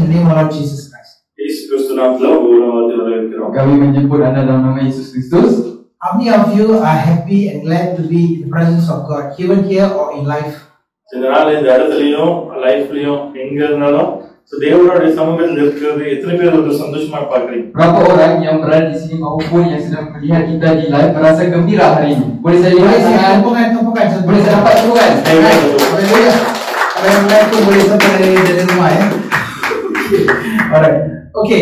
in the name of Lord Jesus Christ. Yesus Kristus நாமத்தில் உங்களை வாழ்த்தி வரவேற்கிறோம். Kami menjemput anda dalam nama Yesus Kristus. How many of you are happy and glad to be in the presence of God, even here or in life? இந்த நாள் இந்த இடத்துலயும் லைஃப்லயும் எங்க இருந்தாலும் தேவனுடைய சமூகத்தில் இருக்கிறது எத்தனை பேர் ஒரு சந்தோஷமா பார்க்கறீங்க? Berapa orang yang berada di sini maupun yang sedang melihat kita di live merasa gembira hari ini? Boleh saya lihat tangan? Tumpukan. Boleh saya dapat tuan? Haleluya. Kalau yang lain tu boleh sampai dari rumah ya. Alright. Okay.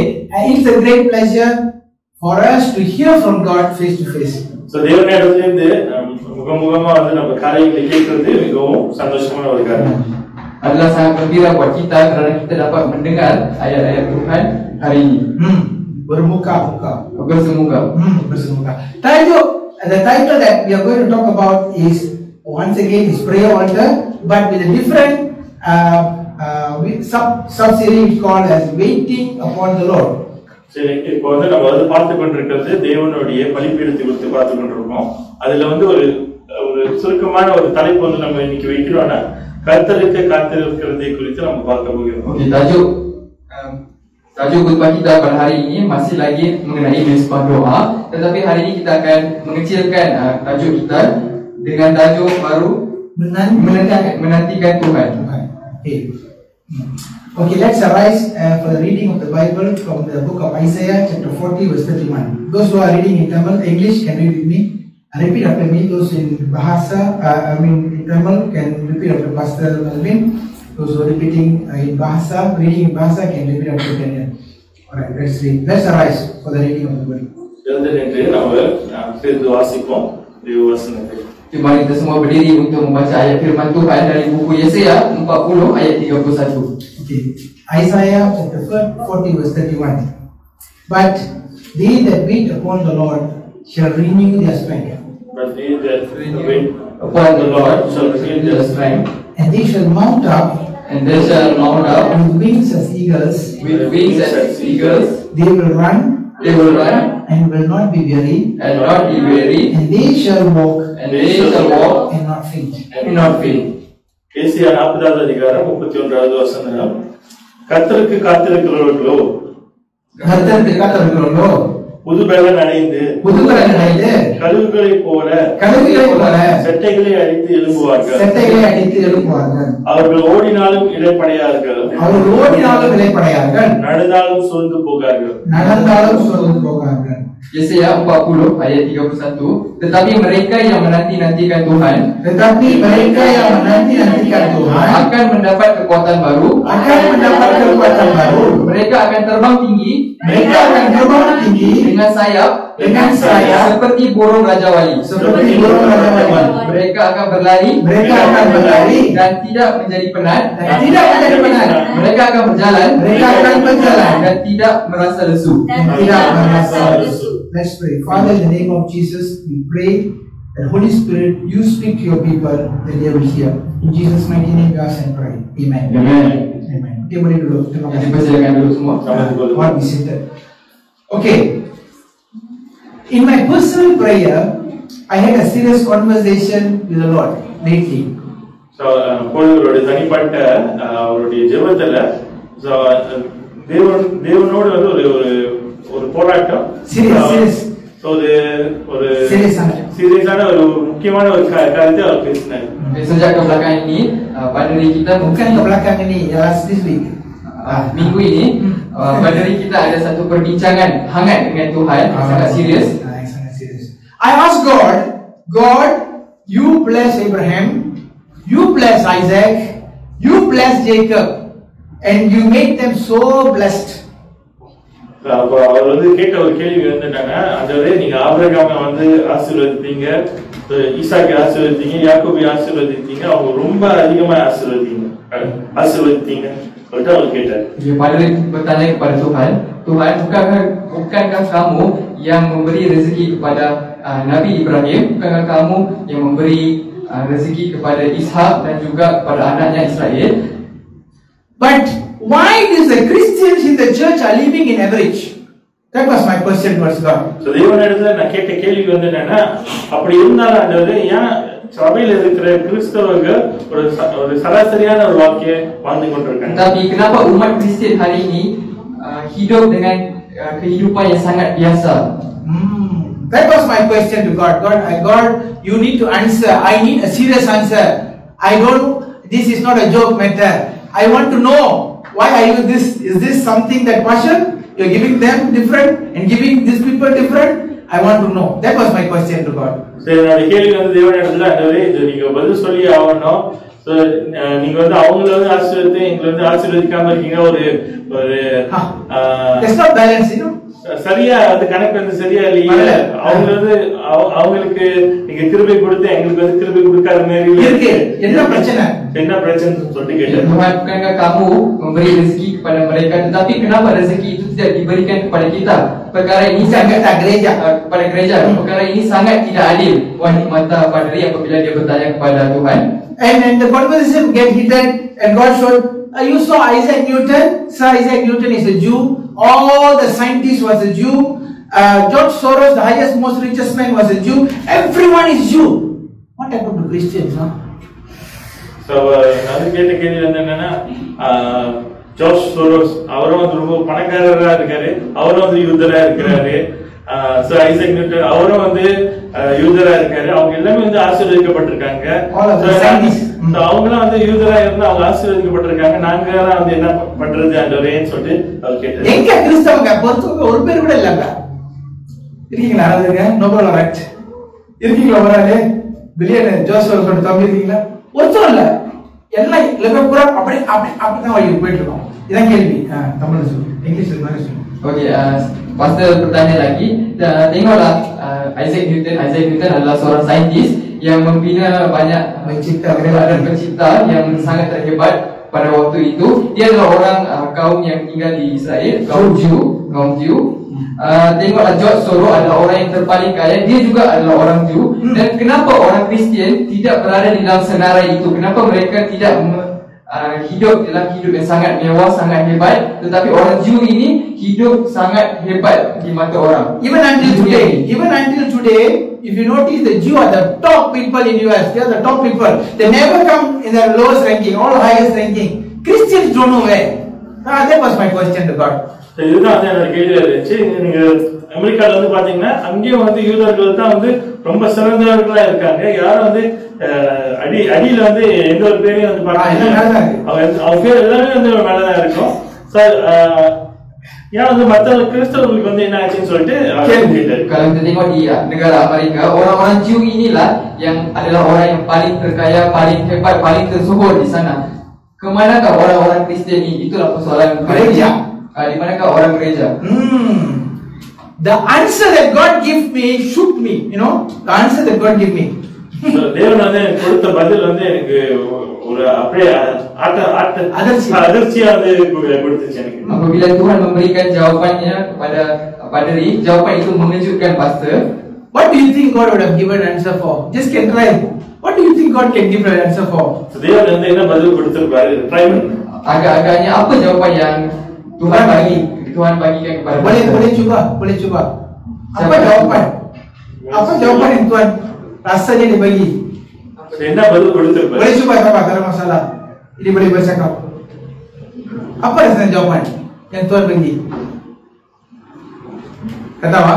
It's a great pleasure for us to hear from God face to face. தேவனுடைய இடத்திலிருந்து முகமுகமா நம்ம காரியங்களை கேட்கிறது மிகவும் சந்தோஷமான ஒரு காரியம். Adalah sangat gembira buat kita kerana kita dapat mendengar ayat-ayat Tuhan hari ini. Bermuka-muka. Bersemuka. Bersemuka. The title that we are going to talk about is once again is prayer altar, but with a different sub-series called as waiting upon the Lord. சரி, இப்போ நம்ம பார்த்து கொண்டிருக்கிறது தேவனுடைய பலிபீடத்தை குறித்து பார்த்து கொண்டிருக்கோம். அதுல ஒரு சுருக்கமான ஒரு தலைப்பு நம்ம இன்னைக்கு வைக்கிறோம்னா கர்த்தருக்கு காத்திருக்கிறதை குறித்து நம்ம பார்க்க போகிறோம். Okey, tajuk khutbah kita pada hari ini masih lagi mengenai mesbah doa, tetapi hari ini kita akan mengecilkan tajuk kita dengan tajuk baru menantikan Tuhan. Okay, let's arise for the reading of the Bible from the book of Isaiah chapter 40 verse 31. Those who are reading in Tamil, English can read with me. Repeat after me. Those in Bahasa, in Tamil can repeat after Pastor Melvin. Those who are repeating in Bahasa, reading in Bahasa can repeat after Daniel. Alright, let's read. Let's arise for the reading of the Word. Mari kita semua berdiri untuk membaca ayat firman Tuhan dari buku Yesaya 40 ayat 31. Okay. Isaiah chapter 40 verse 31. But they that wait upon the Lord shall renew their strength. But they that wait upon the Lord shall renew their strength. And they shall mount up with wings as eagles. They will run and will not be weary. And they shall walk and not faint. ஏசாயா 40வது அதிகாரம் 31வது வசனம். கர்த்தருக்கு காத்திருக்கிறவர்களோ புது பலன் அடைந்து கழுகுகளைப் போல செட்டைகளை அடித்து எழும்புவார்கள். அவர்கள் ஓடினாலும் இளைப்படையார்கள், நடந்தாலும் சோர்ந்து போகார்கள். Yesaya 40 ayat 31. Tetapi mereka yang menanti-nantikan Tuhan akan mendapat kekuatan baru. Mereka akan terbang tinggi dengan sayap seperti burung raja wali. Mereka akan berlari dan tidak menjadi penat. Mereka akan berjalan dan tidak merasa lesu. Let's pray. Father, in the name of Jesus, we pray that Holy Spirit, you speak to your people that they will hear. In Jesus' mighty name, we ask and pray. Amen. Okay, boleh dulu. Terima kasih. What we said. Okay. In my personal prayer, I had a serious conversation with the Lord lately. So, அவருடைய தனிப்பட்ட அவருடைய ஜெபத்துல தேவனோடு ஒரு போராட்டம் சீரியஸான ஒரு முக்கியமான ஒரு காரியத்தை அவர் பேசினார். Sejak ke belakang ini pada diri kita bukan ke belakang ini last this week. Minggu ini pada diri kita ada satu perbincangan hangat dengan Tuhan sangat serius. I asked God, you bless Abraham, you bless Isaac, you bless Jacob, and you make them so blessed. அவர் கேட்ட ஒரு கேள்வி என்னன்னா, ஆண்டவரே நீங்க ஆபிரகாமை ஆசீர்வதித்தீங்க, ஈசாக்கை ஆசீர்வதித்தீங்க, யாக்கோபை ஆசீர்வதித்தீங்க, அவங்க ரொம்ப அதிகமா ஆசீர்வதித்தீங்க அவர் கேட்டார். Pada bertanya kepada Tuhan, bukankah kamu yang memberi rezeki kepada Nabi Ibrahim, bukankah kamu yang memberi rezeki kepada Ishak dan juga kepada anaknya Israel? But why is the Christians in the church are living in average? That was my question towards God. So தேவனிடத்துல நான் கேட்ட கேள்வி என்னன்னா, அப்படி இருந்தாலும் ஆண்டவரே ஏன் சபையில் இருக்கிற கிறிஸ்தவர்கள் ஒரு சராசரியான ஒரு வாழ்க்கையை வாழ்ந்து கொண்டிருக்காங்க. Tapi kenapa umat Kristian hari ini hidup dengan kehidupan yang sangat biasa? That was my question to God. God, you need to answer. I need a serious answer. This is not a joke matter. I want to know, why are you this? Is this something that passion? You're giving them different and giving these people different? I want to know. That was my question to God. சரி, நான் கேள்வி வந்து தேவனிடத்துல ஆண்டவரே இது நீங்க பதில் சொல்லி ஆகணும். நீங்க வந்து அவங்கள வந்து ஆசீர்வதித்து எங்களை வந்து ஆசீர்வதிக்காம இருக்கீங்க. ஒரு It's not balance, you know. சரியா அந்த கணக்கு வந்து சரியா இல்லையே. அவங்க வந்து அவங்களுக்கு நீங்க கிருபை கொடுத்து எங்களுக்கு வந்து கிருபை கொடுக்காத மாதிரி இருக்கு. என்ன பிரச்சனை சொல்லிட்டு கேட்டேன். Bukankah kamu memberi rezeki kepada mereka, tetapi kenapa rezeki itu tidak diberikan kepada kita? Perkara ini sangat gereja kepada gereja. Perkara ini sangat tidak adil. Wahai mata padri apabila dia bertanya kepada Tuhan. And the conversation get heated and God showed, you saw Isaac Newton. Sir Isaac Newton is a Jew. All the scientists was a Jew. George Soros, the highest, most richest man, was a Jew. Everyone is Jew. What happened to Christians, no? So, நான் கேட்ட கேள்வி என்னன்னா, George Soros அவரும் வந்து ரொம்ப பணக்காரரா இருக்காரு. அவரும் வந்து யூதரா இருக்கிறாரு. ஐசக் நியூட்டன் அவரும் வந்து யூதரா இருக்காரு. அவங்க எல்லாமே வந்து ஆசீர்வதிக்கப்பட்டிருக்காங்க. அவங்களாம் வந்து யூதரா இருந்து அவங்க ஆசீர்வதிக்கப்பட்டிருக்காங்க. நாங்க எல்லாம் வந்து என்ன பண்றது ஆண்டவரேன்னு சொல்லிட்டு அவர் கேட்டாரு. எங்க கிறிஸ்தவங்க பொறுத்தவங்க ஒரு பேர் கூட இல்லங்க. இருக்கீங்களா? அதுங்க நோபல் ரைட் இருக்கீங்களா? ஒரு ஆளு பில்லியனர் ஜோசப் சொல்லிட்டு தம்பி இருக்கீங்களா? ஒருத்தரும் இல்ல. எல்லாம் லெவல் பூரா அப்படிதான் வழி போயிட்டு இருக்கோம். இதான் கேள்வி. தமிழ்ல சொல்லு, இங்கிலீஷ்ல சொல்லு. Okey, pastor bertanya lagi. Tengoklah Isaac Newton adalah seorang saintis yang membina banyak pencipta yang sangat terhebat pada waktu itu. Dia adalah orang kaum yang tinggal di Israel, kaum Jew. Tengoklah George Soros adalah orang yang terpaling kaya. Dia juga adalah orang Jew. Dan kenapa orang Kristian tidak berada di dalam senarai itu? Kenapa mereka tidak hidup dalam hidup yang sangat mewah, sangat hebat, tetapi orang Jew ini hidup sangat hebat di mata orang. Even until today, if you notice, the Jew are the top people in US. They are the top people. They never come in the lowest ranking, all highest ranking. Christians don't know where. That was my question to God. இதுதான் என்னோட கேள்வியா இருந்துச்சு. நீங்க அமெரிக்கால வந்து பாத்தீங்கன்னா அங்கேயும் வந்து யூதர்கள் தான் வந்து ரொம்ப சிறந்தவர்களா இருக்காங்க. யாரும் வந்து அடியில வந்து எந்த ஒரு பேரையும் வந்து பாத்தீங்கன்னா அவங்க பேர் எல்லாமே வந்து மேலதான் இருக்கும். ஏன் வந்து மற்ற கிறிஸ்தவர்களுக்கு வந்து என்ன ஆச்சுன்னு சொல்லிட்டு கேட்டாரு. Kalau kita tengok di negara Amerika, orang-orang Jew inilah yang adalah orang yang paling terkaya, paling hebat, paling tersohor di sana. Kemanakah orang-orang Kristian ini? Itulah persoalan gereja. Di manakah orang gereja? The answer that God gave me shook me, you know. The answer that God gave me. தேவன் வந்து கொடுத்த பதில் வந்து எனக்கு ஒரு அப்படியே அதிர்ச்சியா வந்து கொடுத்துச்சு எனக்கு. Apabila Tuhan memberikan jawapannya kepada padri, jawapan itu mengejutkan pastor. What do you think God would have given answer for? Just can try. What do you think God can give an answer for? தேவன் வந்து என்ன பதில் கொடுத்திருப்பாரு? ட்ரை பண்ணு. Agak-agaknya apa jawapan yang Tuhan bagikan kepada boleh cuba. Apa jawapan yang Tuhan rasanya dibagi? என்ன பதில் கொடுத்திருப்பாரு? Boleh cuba tak ada masalah. Ini boleh bercakap. Apa rasanya jawapan yang Tuhan bagi? Kata apa?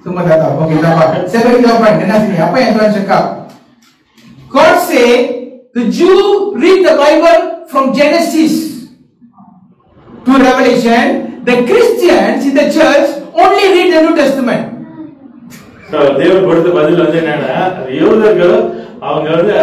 Semua tak tahu. Okey, tak apa. Saya bagi jawapan. Dengar sini. Apa yang Tuhan cakap? God say the Jew read the Bible from Genesis to Revelation. The Christians in the church only read the New Testament. தேவன் கொடுத்த பதில் வந்து என்னன்னா, யூதர்கள் அவங்க வந்து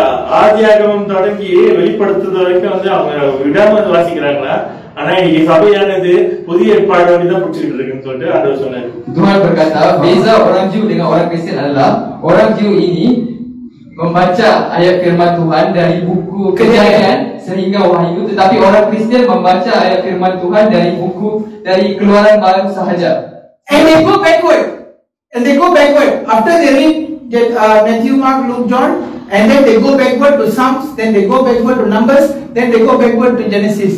ஆதியாகமம் தொடங்கி வெளிப்படுத்துறது வரைக்கும் வந்து அவங்க விடாம வந்து வாசிக்கிறாங்களா, ஆனா இன்னைக்கு சபையானது புதிய ஏற்பாடு தான் பிடிச்சிட்டு இருக்குன்னு சொல்லிட்டு ஆண்டவர் சொன்னாரு. Tuhan berkata, beza orang Jew dengan orang Kristian adalah orang Jew ini membaca ayat firman Tuhan dari buku Kejadian sehingga Wahyu, tetapi orang Kristian membaca ayat firman Tuhan dari buku dari Keluaran baru sahaja. And they go backward. After they read Matthew, Mark, Luke, John, and then they go backward to Psalms, then they go backward to Numbers, then they go backward to Genesis.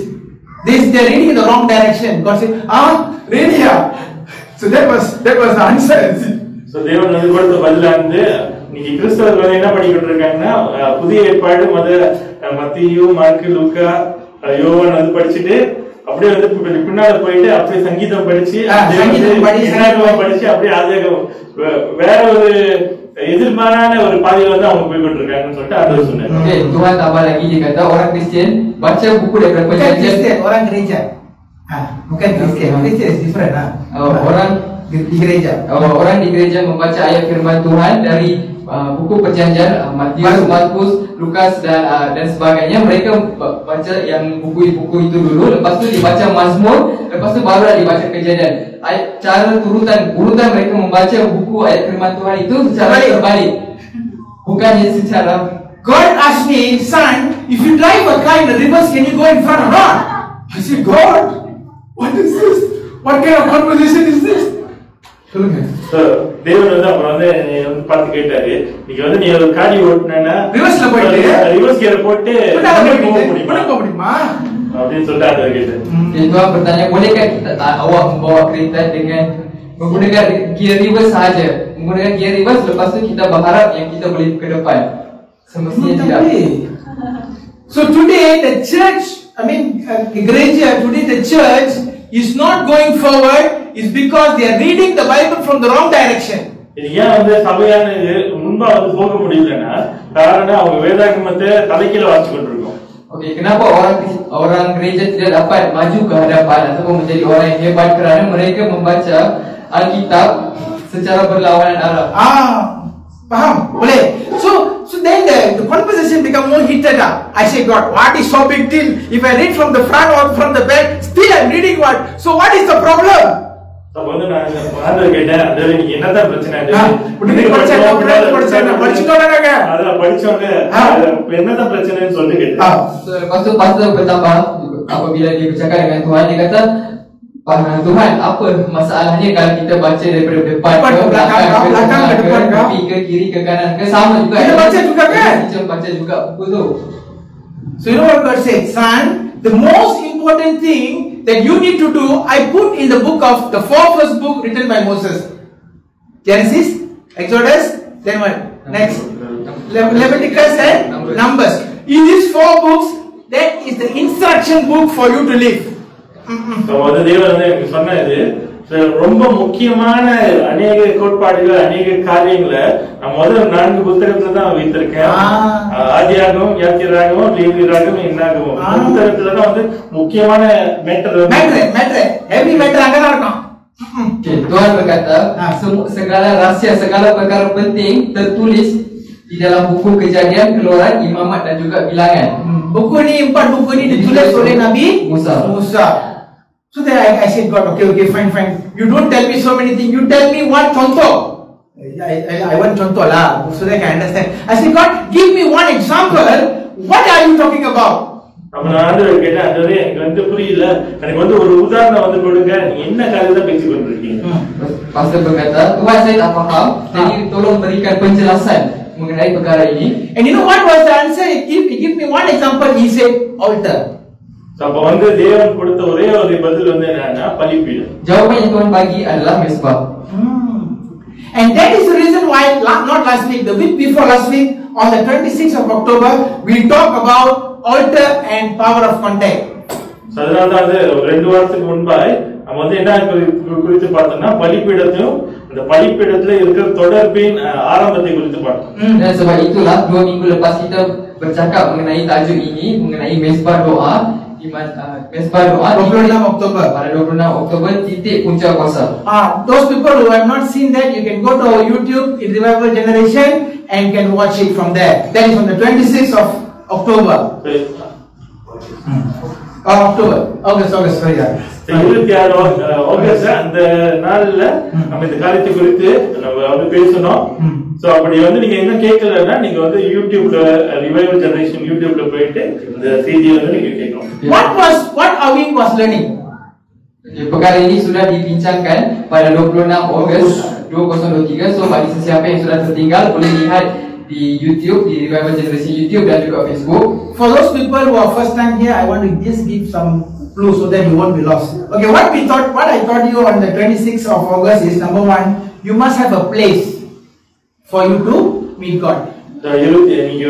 They're reading in the wrong direction. God said, really? So that was the answer. So தேவன் வந்து கொடுத்த பதில வந்து இன்னைக்கு கிறிஸ்தவர்கள் வந்து என்ன பண்ணிக்கிட்டு இருக்காங்கன்னா புதிய ஏற்பாடு மத்தேயு, மார்க்கு, லூக்கா, யோவான் வந்து படிச்சுட்டு அப்படியே வந்து பின்னால போயிட்டு அப்படியே சங்கீதம் படிச்சு படிச்சு அப்படியே ஆதியாகமம் வேற ஒரு எதிர்மாறான ஒரு பாதையில வந்து அவங்க போய்கிட்டு இருக்காங்கன்னு சொல்லிட்டு ஆண்டவர் சொன்னார். Okey, Tuhan tambah lagi dia kata orang Kristian baca buku daripada perjanjian. Orang gereja. Bukan Kristian. Kristian is different. Orang di gereja. Orang di gereja membaca ayat firman Tuhan dari buku perjanjian Matius, Markus, Lukas dan sebagainya. Mereka baca yang buku-buku itu dulu, lepas tu dibaca Mazmur, lepas tu barulah dibaca Kejadian. Cara urutan mereka membaca buku ayat firman Tuhan itu secara terbalik. Bukannya secara. God asked me, son, if you drive a car in the reverse, can you go in front or not? I said, God, what is this? What kind of conversation is this? தேவன் வந்து அப்புறம் வந்து பார்த்து கேட்டாரு, நீங்க வந்து நீ ஒரு காடி ஓட்டுனா ரிவர்ஸ்ல போயிட்டு ரிவர்ஸ் கியர் போட்டு போக முடியுமா அப்படின்னு சொல்லிட்டு ஆண்டவர் கேட்டாரு. Tuhan bertanya, bolehkah awak membawa kereta dengan menggunakan gear reverse sahaja? Menggunakan gear reverse, lepas tu kita berharap yang kita boleh ke depan. Semestinya tidak. So today the church, gereja, today the church is not going forward is because they are reading the Bible from the wrong direction. இது ஏன் வந்து சபையானது முன்பா வந்து போக முடியலன்னா காரணம் அவங்க வேதாகமத்தை தலைக்கீழ வாசிச்சு கொண்டிருக்கோம். Okey, kenapa orang gereja tidak dapat maju ke hadapan ataupun menjadi orang yang hebat kerana mereka membaca Alkitab secara berlawanan arah. Faham? Boleh. So then the conversation become more heated up. I say, God, what is so big deal? If I read from the front or from the back, still I'm reading what? So what is the problem? அப்ப வந்து நான் ஆண்டவர் கேட்டேன், ஆண்டவர் நீங்க என்னதான் பிரச்சனை? என்னதான் பிரச்சனைன்னு சொல்லி கேட்டேன். Lepas tu pastor bertambah apabila dia bercakap dengan Tuhan, dia kata, Tuhan, apa masalahnya kalau kita baca daripada depan ke belakang ke depan ke ke kiri ke kanan ke sama juga. Kita baca juga kan? Kita baca juga buku tu. So you know what God said, son, the most important thing that you need to do, I put in the book of the 4 first book written by Moses. Genesis, Exodus, then what? Next. Leviticus and Numbers. In these 4 books, that is the instruction book for you to live. தேவன் வந்து எனக்கு சொன்னது, ரொம்ப முக்கியமான அநேக கோட்பாடுகள் அநேக காரியங்களை நான் முதல் 4 புத்தகத்துல தான் வைத்திருக்கேன். ஆதியாகமம், யாத்திராகமம், லேவியராகமம், என்னாகமம் புத்தகத்துல தான் வந்து முக்கியமான மேட்டர் every matter அங்கதான் இருக்கும். Okay, Tuhan berkata, segala rahsia, segala perkara penting tertulis di dalam buku Kejadian, Keluaran, Imamat dan juga Bilangan. Buku ni 4 buku ni ditulis oleh Nabi Musa. So then I said, God, okay, fine. You don't tell me so many things. You tell me one contoh. I want contoh lah, so that I can understand. I said, God, give me one example. What are you talking about? அப்ப நான் ஆண்டவர் கேட்டேன், ஆண்டவரே எனக்கு வந்து புரியல, எனக்கு வந்து ஒரு உதாரணம் வந்து கொடுங்க, நீங்க என்ன காரியத்தை பேசி கொண்டிருக்கீங்க? Pastor berkata, Tuhan saya tak faham, jadi tolong berikan penjelasan mengenai perkara ini. And you know what was the answer? He give me one example. He said, altar. அப்ப வந்து தேவன் கொடுத்த ஒரே ஒரு பதில் வந்து என்னன்னா பலிபீடம். Jawapan yang Tuhan bagi adalah mesbah. And that is the reason why not last week, the week before last week, on the 26th of October, we talk about altar and power of contact. அதனால தான் 2 வாரத்துக்கு முன்பாய் நம்ம வந்து என்ன குறித்து பார்த்தோம்னா பலிபீடத்தையும் அந்த பலிபீடத்துல இருக்கிற தொடர்பின் ஆரம்பத்தை குறித்து பார்த்தோம். Dan sebab itulah 2 minggu lepas kita bercakap mengenai tajuk ini, mengenai mesbah doa. Mesbah doa 26 Oktober. Pada 26 Oktober titik punca kuasa. Those people who have not seen that, you can go to our YouTube in Revival Generation and can watch it from there. That is on the 26th of October. August, sorry. 26 ஆகஸ்ட் அந்த நாள்ல நம்ம இந்த காரியத்தை குறித்து நம்ம வந்து பேசணும். சோ அப்படி வந்து நீங்க என்ன கேட்கலன்னா நீங்க வந்து YouTubeல ரிவைவல் ஜெனரேஷன் YouTubeல போயிட்டு இந்த செய்தியை வந்து நீங்க கேட்கணும். What Awi was learning? Perkara ini sudah dibincangkan pada 26 Ogos 2023. So bagi sesiapa yang sudah tertinggal boleh lihat di YouTube, di Revival Generation YouTube dan juga Facebook. For those people who are first time here, I want to just give some clue so that you won't be lost. Okay, what I taught you on the 26th of August is, number 1, you must have a place for you to meet God. நீங்க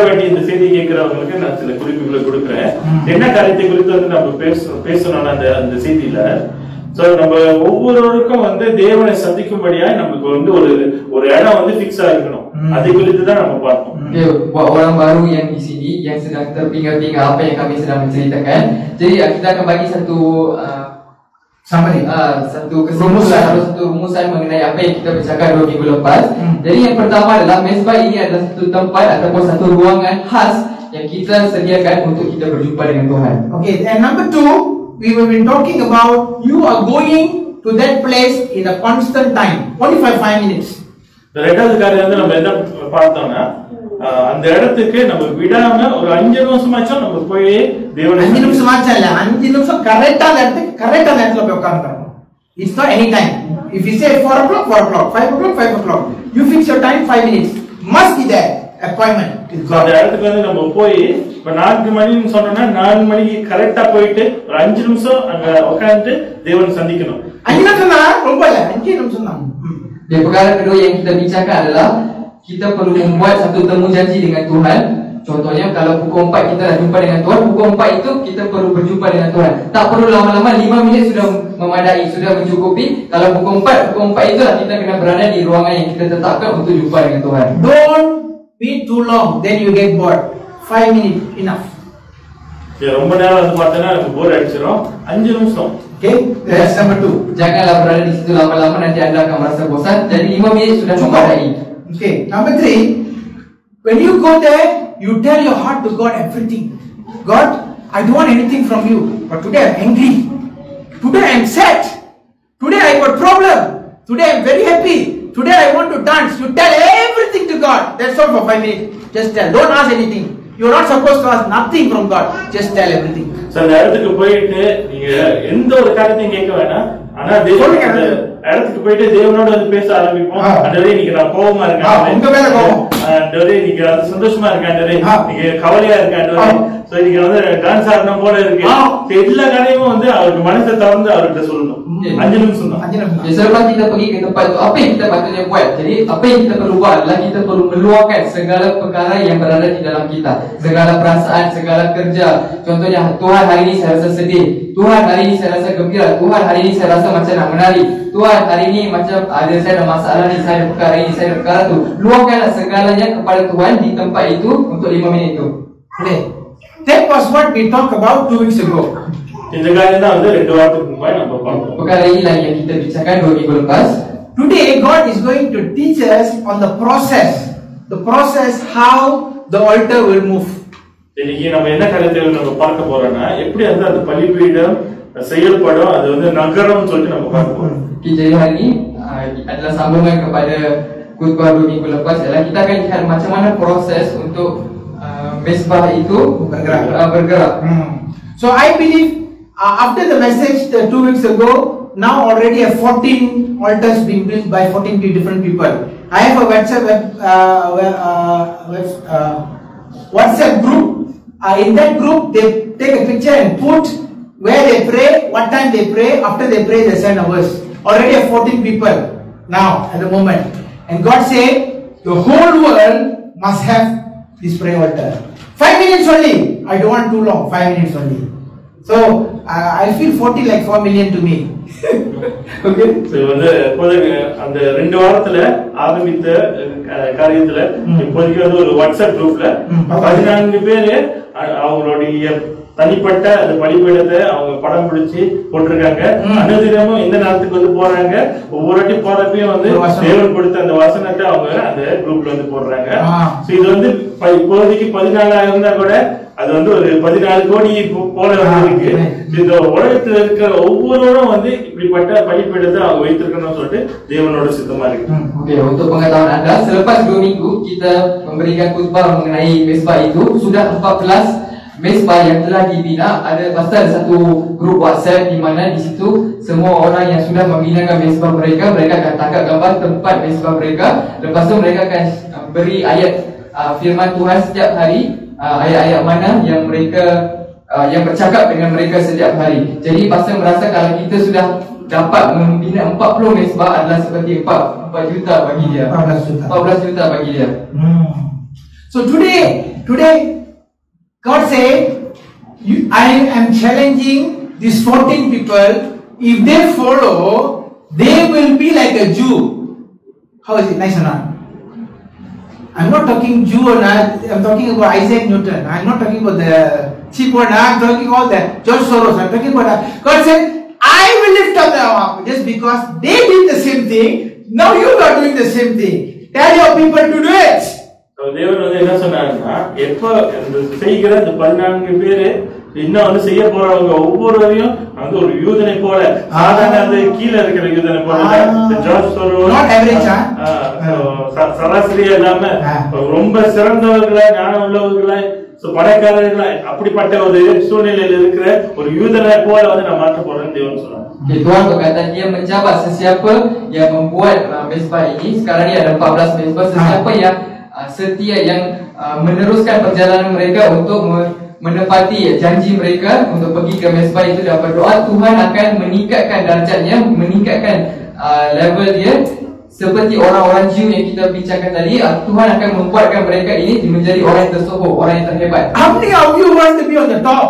வேண்டி இந்த செய்தி கேட்கிறவங்களுக்கு நான் சில குறிப்புகளை கொடுக்குறேன். என்ன காரியத்தை குறித்து வந்து நம்ம பேசணும்னா அந்த செய்தியில நம்ம ஒவ்வொருவருக்கும் வந்து தேவனை சந்திக்கும்படியா நமக்கு வந்து ஒரு இடம் வந்து பிக்ஸ் ஆகிக்கணும். அதை குறித்து தான் நம்ம பார்ப்போம். Buat orang baru yang di sini yang sedang terpinga-pinga apa yang kami sedang menceritakan, jadi kita akan bagi satu summary, satu kesimpulan atau satu rumusan mengenai apa yang kita bercakap 2 minggu lepas. Jadi yang pertama adalah mezbah ini adalah satu tempat ataupun satu ruangan khas yang kita sediakan untuk kita berjumpa dengan Tuhan. Okay, and number 2, we will be talking about you are going to that place in a constant time, only for 5 minutes. ரெண்டாவது காரியம் வந்து நம்ம என்ன பார்த்தோம்னா அந்த இடத்துக்கு நம்ம விடாம ஒரு 5 நிமிஷமாச்சும் நம்ம போய் தேவனை 5 நிமிஷமாச்சும் இல்ல 5 நிமிஷம் கரெக்ட்டா நேரத்துல போய் உட்கார்ந்துறோம். It's not any time. If you say 4 o'clock, 4 o'clock, 5 o'clock, 5 o'clock, you fix your time 5 minutes. Must be there. Appointment. அந்த இடத்துக்கு வந்து நம்ம போய் இப்ப 4 மணின்னு சொன்னோம்னா 4 மணிக்கு கரெக்டா போயிட்டு ஒரு 5 நிமிஷம் அங்க உட்கார்ந்து தேவனை சந்திக்கணும். 5 நிமிஷம் தான் ரொம்ப இல்ல 5 நிமிஷம் தான். Yang perkara kedua yang kita bincangkan adalah kita perlu membuat satu temu janji dengan Tuhan. Contohnya kalau pukul 4 kita dah jumpa dengan Tuhan, pukul 4 itu kita perlu berjumpa dengan Tuhan. Tak perlu lama-lama, 5 minit sudah memadai, sudah mencukupi. Kalau pukul 4 itulah kita kena berada di ruangan yang kita tetapkan untuk jumpa dengan Tuhan. Don't be too long, then you get bored. 5 minutes enough. ரொம்ப நேரம் வந்து பார்த்தா நமக்கு போர் அடிச்சிரும். 5 நிமிஷம். Okay, that's number 2. Janganlah berada di situ lama-lama, nanti anda akan merasa bosan. Jadi 5 minit sudah memadai. Okay, number 3, when you go there, you tell your heart to God everything. God, I don't want anything from you, but today I'm angry. Today I'm sad. Today I got problem. Today I'm very happy. Today I want to dance. You tell everything to God. That's all for 5 minutes. Just tell. Don't ask anything. You're not supposed to ask nothing from God. Just tell everything. அந்த இடத்துக்கு போயிட்டு நீங்க எந்த ஒரு காரியத்தையும் கேட்க வேணாம். ஆனா இடத்துக்கு போயிட்டு தேவனோட வந்து பேச ஆரம்பிப்போம். ஆண்டவரே இன்னைக்கு நான் கோவமா இருக்கேன். உங்க மேல கோவம். ஆண்டவரே இன்னைக்கு நான் சந்தோஷமா இருக்கேன். ஆண்டவரே இன்னைக்கு கவலையா இருக்கேன். ஆண்டவரே சோ இன்னைக்கு வந்து டான்ஸ் ஆடணும் போல இருக்கு. எல்லா காரியமும் வந்து அவருக்கு மனசை திறந்து அவர்கிட்ட சொல்லணும். 5 நிமிஷம் தான். 5 நிமிஷம். Selepas kita pergi ke tempat itu, apa yang kita patutnya buat? Jadi apa yang kita perlu buat adalah kita perlu meluahkan segala perkara yang berada di dalam kita, segala perasaan, segala kerja. Contohnya, Tuhan hari ini saya rasa sedih, Tuhan hari ini saya rasa gembira, Tuhan hari ini saya rasa macam nak menari, Tuhan hari ini macam saya ada masalah ni, saya ada perkara ini, saya ada perkara tu. Luahkanlah segalanya kepada Tuhan di tempat itu untuk 5 minit itu. Okay. That was what we talked about 2 weeks ago. இந்த காரியம் தான் வந்து 2 வாரத்துக்கு முன்னாடி நம்ம பார்த்தோம். Perkara inilah yang kita bicarakan 2 minggu lepas. Today God is going to teach us on the process how the altar will move. இன்னைக்கு நம்ம என்ன காரியத்தை நம்ம பார்க்க போறோம்னா எப்படி வந்து அந்த பலிபீடம் செயல்படும், அது வந்து நகரம்னு சொல்லிட்டு நம்ம பார்க்க போறோம். Jadi hari ini adalah sambungan kepada khutbah 2 minggu lepas. Adalah kita akan lihat macam mana proses untuk mezbah itu bergerak. So I believe after the message 2 weeks ago, now already 14 altars being built by 14 different people. I have a WhatsApp group. In that group, they take a picture and put where they pray, what time they pray. After they pray, they send a verse. Already 14 people now at the moment. And God said, the whole world must have this prayer altar. 5 minutes only. I don't want too long. 5 minutes only. So I feel 40 like 4 million to me. Okay. So வந்து அந்த 2 வாரத்துல ஆரம்பித்த காரியத்துல இப்போதைக்கு வந்து ஒரு வாட்ஸ்அப் குரூப்ல 14 பேரு அவங்களுடைய தனிப்பட்ட அந்த பலிபீடத்தை அவங்க படம் பிடிச்சி போட்டிருக்காங்க. அனுதினமும் இந்த நேரத்துக்கு வந்து போறாங்க. ஒவ்வொரு வாட்டி போறப்பையும் வந்து தேவன் கொடுத்த அந்த வசனத்தை அவங்க அந்த குரூப்ல வந்து போடுறாங்க. சோ இது வந்து இப்போதைக்கு 14 இருந்தா கூட அது வந்து ஒரு 14 கோடி போல இருக்கு. இந்த உலகத்துல இருக்கிற ஒவ்வொருவரும் வந்து இப்படிப்பட்ட பலிபீடத்தை அவங்க வைத்திருக்கணும்னு சொல்லிட்டு தேவனோட சித்தமா இருக்கு. Okey, untuk pengetahuan anda, selepas 2 minggu kita memberikan khutbah mengenai mezbah itu, sudah 14 mezbah yang telah dibina. Ada pasal satu grup WhatsApp di mana di situ semua orang yang sudah membinakan mezbah mereka akan tangkap gambar tempat mezbah mereka. Lepas tu mereka akan beri ayat firman Tuhan setiap hari, ayat-ayat mana yang mereka yang bercakap dengan mereka setiap hari. Jadi pasal merasa kalau kita sudah dapat membina 40 mesbah adalah seperti 4 juta bagi dia. 14 juta bagi dia. So today God said, I am challenging these 14 people. If they follow, they will be like a Jew. How is it? Nice or not? I'm not talking Jew or not. I'm talking about Isaac Newton. I'm not talking about the cheap one. I'm talking about the George Soros. I'm talking about that. God said, I will lift up them up just because they did the same thing. Now you are doing the same thing. Tell your people to do it. தேவன் வந்து என்ன சொன்னாருன்னா, எப்ப செய்கிற இந்த 14 பேரு இன்னும் வந்து செய்ய போறவங்க ஒவ்வொருவரையும் வந்து ஒரு யூதனை போல, சாதாரண அந்த கீழே இருக்கிற யூதனை போல, ஜார்ஜ் சோரோஸ் சராசரியா இல்லாம ரொம்ப சிறந்தவர்களா, ஞானம் உள்ளவர்களா, பணக்காரர்களா, அப்படிப்பட்ட ஒரு சூழ்நிலையில இருக்கிற ஒரு யூதனை போல வந்து நான் மாற்ற போறேன்னு தேவன் சொன்னார். Tuhan berkata dia mencabar sesiapa yang membuat mesbah ini. Sekarang ni ada 14 mesbah. Sesiapa yang setia, yang meneruskan perjalanan mereka untuk menepati janji mereka untuk pergi ke mesbah itu dan berdoa, Tuhan akan meningkatkan darjatnya, meningkatkan level dia. Seperti orang-orang Jew yang kita bincangkan tadi, Tuhan akan membuatkan mereka ini menjadi orang yang tersohor, orang yang terhebat. How many of you want to be on the top?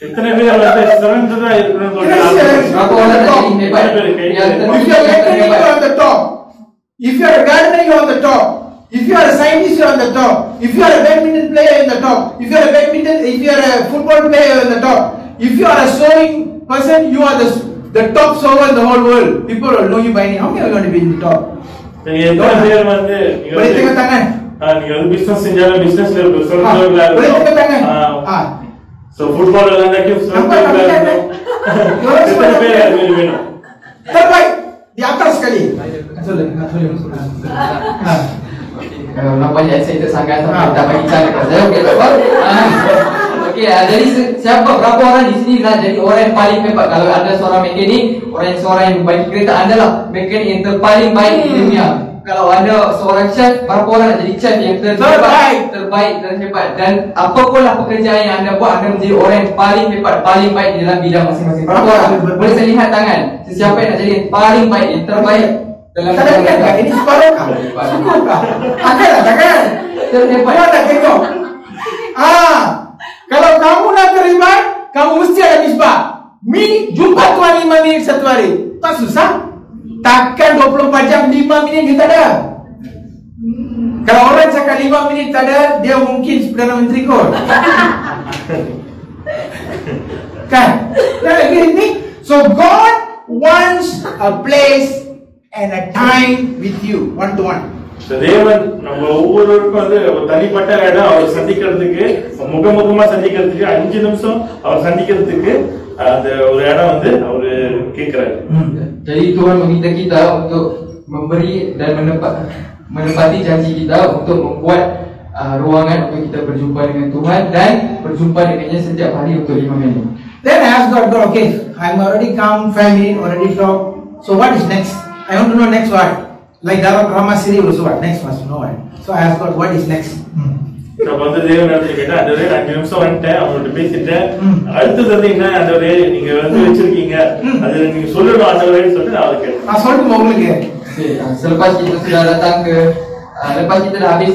எத்தனை பேர் வந்து சிறந்ததா இருக்கணும்னு If you are a gardener, you are on the top. If you are a scientist, you are on the top. If you are a badminton player, you are on the top. If you are a football player, you are on the top. If you are a sewing person, you are the top sewer in the whole world. People will know you by name. How many are going to be in the top? எத்தனை பேர் வந்து boleh tengok tangan. நீங்க வந்து பிசினஸ் செஞ்சாலும் பிசினஸ்ல சிறந்தவர்களா boleh tengok tangan. So football விளையாண்டா சிறந்தவர்களா எத்தனை பேர் அது வேணும்? Terbaik di atas sekali. Nampaknya excited sangat sampai tak bagi cara kat saya. Okey, tak apa. Okey, jadi berapa orang di sini nak jadi orang yang paling hebat? Kalau ada seorang mekanik, seorang yang bagi kereta, anda lah mekanik yang terpaling baik di dunia. Kalau anda seorang chef, berapa orang nak jadi chef yang terbaik, terhebat? Dan apalah pekerjaan yang anda buat, anda menjadi orang yang paling hebat, paling baik di dalam bidang masing-masing. Berapa orang? Boleh saya lihat tangan. Sesiapa yang nak jadi yang paling baik, yang terbaik dalam bidang mereka? Ini separuh kah? Cukup kah? Angkatlah tangan. Terhebat. Kau nak tengok? Kalau kamu nak terlibat, kamu mesti ada misbah. Jumpa Tuhan 5 minit satu hari. Tak susah. Takkan 24 jam 5 minit dia tak ada. Kalau orang cakap 5 minit tak ada, dia mungkin Perdana Menteri kot. Kan? So God wants a place and a time with you, one to one. தேவன் நம்ம ஒவ்வொருவருக்கும் வந்து தனிப்பட்ட இடம், அவர் சந்திக்கிறதுக்கு, முகமுகமா சந்திக்கிறதுக்கு, 5 நிமிஷம் அவர் சந்திக்கிறதுக்கு அந்த ஒரு இடம் வந்து அவரு கேட்கிறாரு. Jadi Tuhan meminta kita untuk memberi dan menepati janji kita untuk membuat ruangan untuk kita berjumpa dengan Tuhan dan berjumpa dengannya setiap hari untuk 5 minit. Then I asked God, okay, I'm already come 5 minutes, already talk. So what is next? I want to know next what. Like Rama Siri also what? Next must know what. So I asked God, what is next? நான் வந்து தேவனிடத்துல கேட்டேன், அந்த 5 நிமிஷம் வந்துட்டேன், அவங்கள்ட்ட பேசிட்டேன், அடுத்தது வந்து என்ன ஆண்டவரே நீங்க வந்து வச்சிருக்கீங்க, அது நீங்க சொல்லணும் ஆண்டவரேன்னு சொல்லிட்டு நான் அதை கேட்டேன். நான் சொல்லுங்க உங்களுக்கு. Selepas kita sudah datang ke, lepas kita dah habis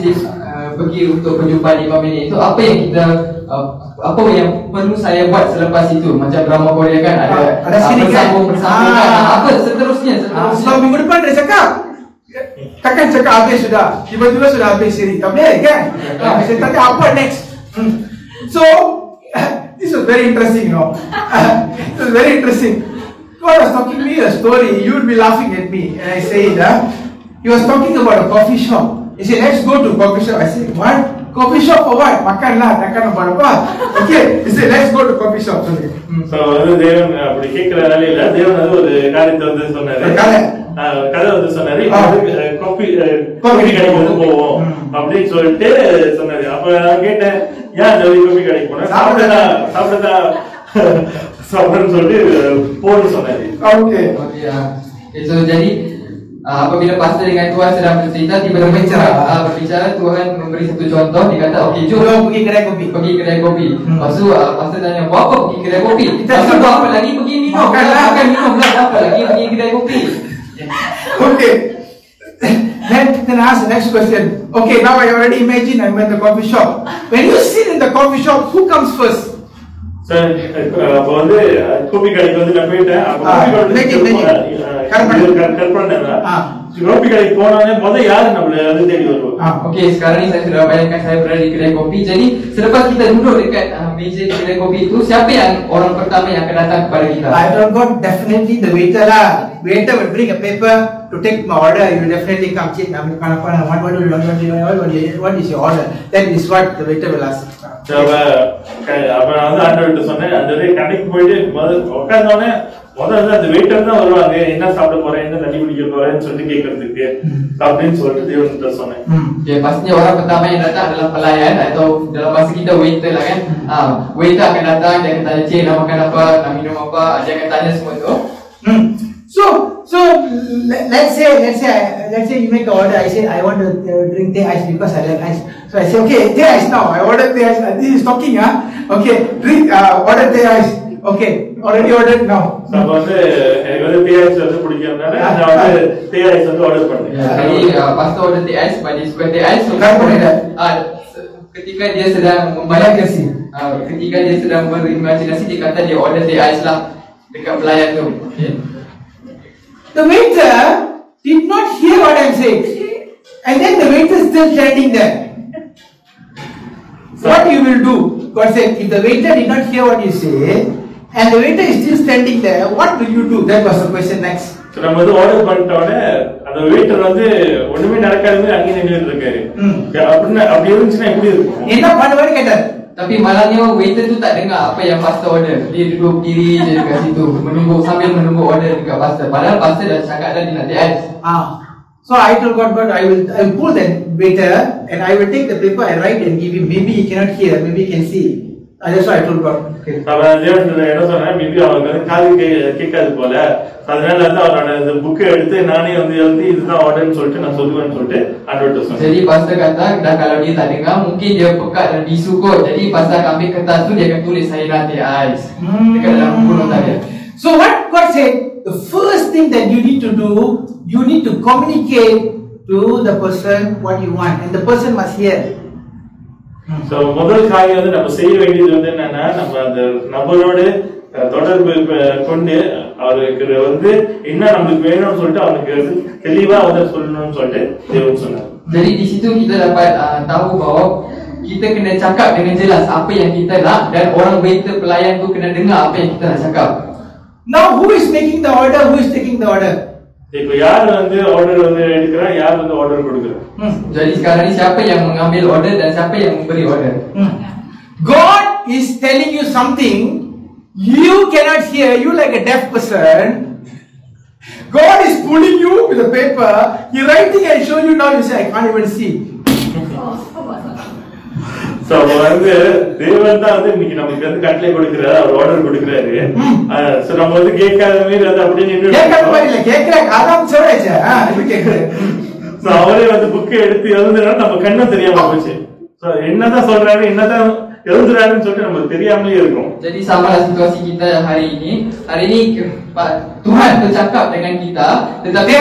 pergi untuk perjumpaan 5 minit itu, apa yang perlu saya buat selepas itu? Macam drama Korea kan ada bersambung kan, apa seterusnya. Sebab minggu depan dia cakap, takkan cakap habis sudah, tiba-tiba sudah habis siri, tak boleh kan? Saya tanya apa next? So this was very interesting, it was very interesting. God was talking to me a story, you would be laughing at me, and I said, he was talking about a coffee shop. He said, let's go to coffee shop. I said, what? Coffee shop for what? Makan lah, takkan apa-apa. Okay, he said, let's go to coffee shop. So வந்து தேவன் அப்படி கேட்கிற நிலையில தேவன் வந்து ஒரு காரியத்தை வந்து சொன்னாரு, கதை வந்து சொன்னாரு, காஃபி கடைக்கு வந்து போவோம் அப்படின்னு சொல்லிட்டு சொன்னாரு. அப்ப நான் கேட்டேன், ஏன் அந்த காஃபி கடைக்கு போனா? சாப்பிடன்னு சொல்லிட்டு போன்னு சொன்னாரு. So jadi apabila pastor dengan Tuhan sedang bercerita, tiba-tiba berbicara, Tuhan memberi satu contoh. Dia kata, okey, jom pergi kedai kopi. Pergi kedai kopi. Lepas tu pastor tanya, buat apa pergi kedai kopi? Lepas tu buat apa lagi? Pergi minum. Makan minum lah. Apa lagi pergi kedai kopi? Okay. Then I ask the next question. Okay, now I already imagine I'm in the coffee shop. When you sit in the coffee shop, who comes first? Sir அப்போ வந்து கோபி கடைக்கு வந்து நான் போயிட்டேன். கோபி கடைக்கு போனோடனே முதல் யாரு நம்மள வந்து தேடி வருவோம்? Okey, sekarang ni saya sudah bayangkan saya berada di kedai kopi. Jadi selepas kita duduk dekat meja kedai kopi itu, siapa yang orang pertama yang akan datang kepada kita? I don't got definitely the waiter lah. Waiter will bring a paper to take my order. You will definitely come check. What is your order? That is what the waiter will ask. அப்ப நான் வந்து ஆண்டவர்கிட்ட சொன்னேன், அந்த கடைக்கு போயிட்டு உட்கார்ந்தோடனே முதல்ல அந்த வெயிட்டர் தான் வருவாங்க, என்ன சாப்பிட போறேன், என்ன தண்ணி குடிக்க போறேன்னு சொல்லிட்டு கேட்கறதுக்கு அப்படின்னு சொல்லிட்டு தேவன்கிட்ட சொன்னேன். Pastinya orang pertama yang datang adalah pelayan atau dalam bahasa kita waiter lah kan. Waiter akan datang, dia akan tanya, cik nak makan apa, nak minum apa, dia akan tanya semua tu. So let's say you make an order. I say I want to drink tea ice because I like ice. So I say okay, tea ice now. I order tea ice. This is talking, Okay, drink. Order tea ice. Okay, already ordered now. So வந்து எனக்கு வந்து tea ice வந்து பிடிக்கிறதுனால நான் வந்து tea ice வந்து order பண்ணேன். Jadi pastor order tea ice, bagi suka tea ice. Ketika dia sedang membayangkan ketika dia sedang berimajinasi, dia kata dia order tea ice lah dekat pelayan tu. Okay. The waiter did not hear what I'm saying, and then the waiter is still standing there. What you will do? God said, if the waiter did not hear what you say, and the waiter is still standing there, what will you do? That was the question next. So நம்ம வந்து ஆர்டர் பண்ணிட்டோனே அந்த வெயிட்டர் வந்து ஒண்ணுமே நடக்காதவே அங்கேயே நின்னுட்டு இருக்காரு. அப்படி இருந்துச்சுன்னா எப்படி இருக்கும்? என்ன பண்ணுவாரு கேட்டார். Tapi malangnya waiter tu tak dengar apa yang pastor order. Dia duduk diri je dekat situ sambil menunggu order dekat pastor. Padahal pastor dah cakap dah dia nak tea ice. So I told God, I will pull that waiter and I will take the paper and write and give him. Maybe he cannot hear, maybe he can see. That's why I told God. Okay. என்ன சொன்னேன், மேபி அவங்க வந்து காது கேட்காது போல, அதனால வந்து அவரோட இந்த புக்கை எடுத்து நானே வந்து எழுதி இதுதான் ஆர்டர்னு சொல்லிட்டு நான் சொல்லுவேன்னு சொல்லிட்டு ஆண்டவர்கிட்ட சொன்னேன். Jadi pastor kata dah kalau dia tak dengar, mungkin dia pekat dan bisu kot. Jadi pastor akan ambil kertas tu, dia akan tulis saya nak tea ice dekat dalam buku nota dia. So what God said, the first thing that you need to do, you need to communicate to the person what you want, and the person must hear. So முதல் காரியம் வந்து நம்ம செய்ய வேண்டியது வந்து என்னன்னா, நம்ம அந்த நபரோடு தொடர்பு கொண்டு அவருக்கு வந்து என்ன நமக்கு வேணும்னு சொல்லிட்டு அவனுக்கு தெளிவா வந்து சொல்லணும்னு சொல்லிட்டு தேவன் சொன்னார். Jadi di situ kita dapat tahu bahawa kita kena cakap dengan jelas apa yang kita nak, dan orang waiter pelayan tu kena dengar apa yang kita nak cakap. Now who is making the order, who is taking the order? இப்போ யார் வந்து ஆர்டர் வந்து எடுக்கிறா, யார் வந்து ஆர்டர் கொடுக்கிறா? Jadi sekarang ni siapa yang mengambil order dan siapa yang memberi order? God is telling you something, you cannot hear, you like a deaf person. God is pulling you with a paper, He writing and showing you, now you say I can't even see. So வந்து தேவன் தான் வந்து இன்னைக்கு நமக்கு வந்து கட்டளை கொடுக்கிறாரு, அவர் ஆர்டர் கொடுக்கிறாரு. சோ நம்ம வந்து கேட்காத மாதிரி வந்து அப்படியே நின்னு கேட்காத மாதிரி இல்ல, கேக்குற ஆதாம் சொல்றேச்சா இது கேக்குறேன். சோ அவரே வந்து புக்கை எடுத்து எழுதுனா நம்ம கண்ணு தெரியாம போச்சு. சோ என்னதான் சொல்றாரு, என்னதான் எழுதுறாருன்னு சொல்லிட்டு நமக்கு தெரியாமலே இருக்கும். Jadi samalah situasi kita hari ini. Hari ini Tuhan bercakap dengan kita, tetapi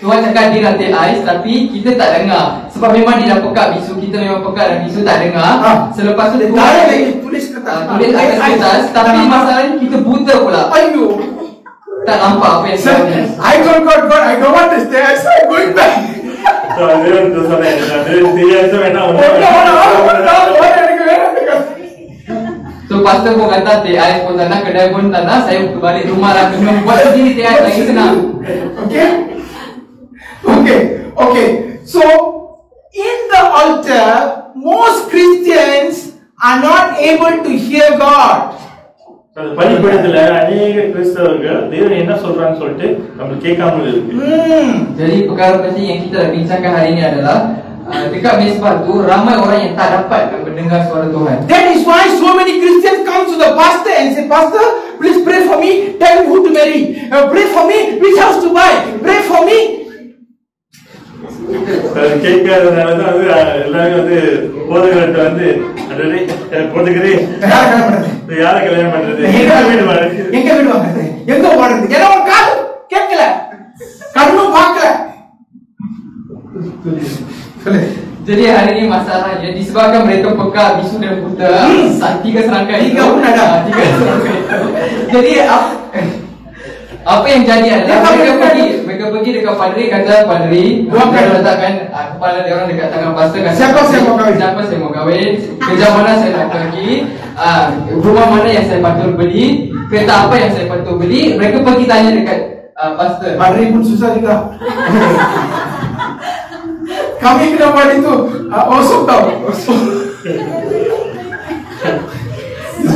Tuhan cakap dia nak tea ice, tapi kita tak dengar. Sebab memang dia dah pekat bisu, kita memang pekat dan bisu tak dengar. Selepas tu Tuhan tulis kertas, tulis atas kertas, tapi masalahnya kita buta pula. Ayo, tak nampak apa yang sebenarnya. I told God, I don't want to stay, so I'm going back. So dia வந்து சொன்னாரு, dia வேணா So pastor pun kata tea ice pun tak nak, kedai pun tak nak, saya balik rumah lah kena buat sendiri tea ice lagi senang. Okay. So in the altar, most Christians are not able to hear God. அந்த பலிபீடத்துல அநேக கிறிஸ்தவர்கள் தேவன் என்ன சொல்றான்னு சொல்லிட்டு நம்ம கேட்காம இருக்கு. Jadi perkara penting yang kita nak bincangkan hari ini adalah dekat mesbah tu ramai orang yang tak dapat mendengar suara Tuhan. That is why so many Christians come to the pastor and say, Pastor, Please pray for me. Tell me who to marry. Pray for me. Which house to buy. Pray for me. கேட்காதனாலதான் வந்து எல்லாரும் வந்து போதுகிட்ட வந்து போதுகிறே யார கல்யாணம் பண்றது எங்க வீடு வாங்குறது எங்க போடுறது ஏன்னா ஒரு காது கேட்கல கண்ணும் பார்க்கல. Jadi hari ini masalahnya disebabkan mereka peka bisu dan buta, tiga serangkai. Tiga pun ada. Tiga serangkai. Jadi apa yang jadi adalah mereka pergi dekat padri, kata padri, dia letakkan kepala dia orang dekat tangan pastor, kata siapa saya mau kahwin, kerja mana saya nak pergi, rumah mana yang saya patut beli, kereta apa yang saya patut beli. Mereka pergi tanya dekat pastor. Padri pun susah juga. Kami kenapa itu osok tau.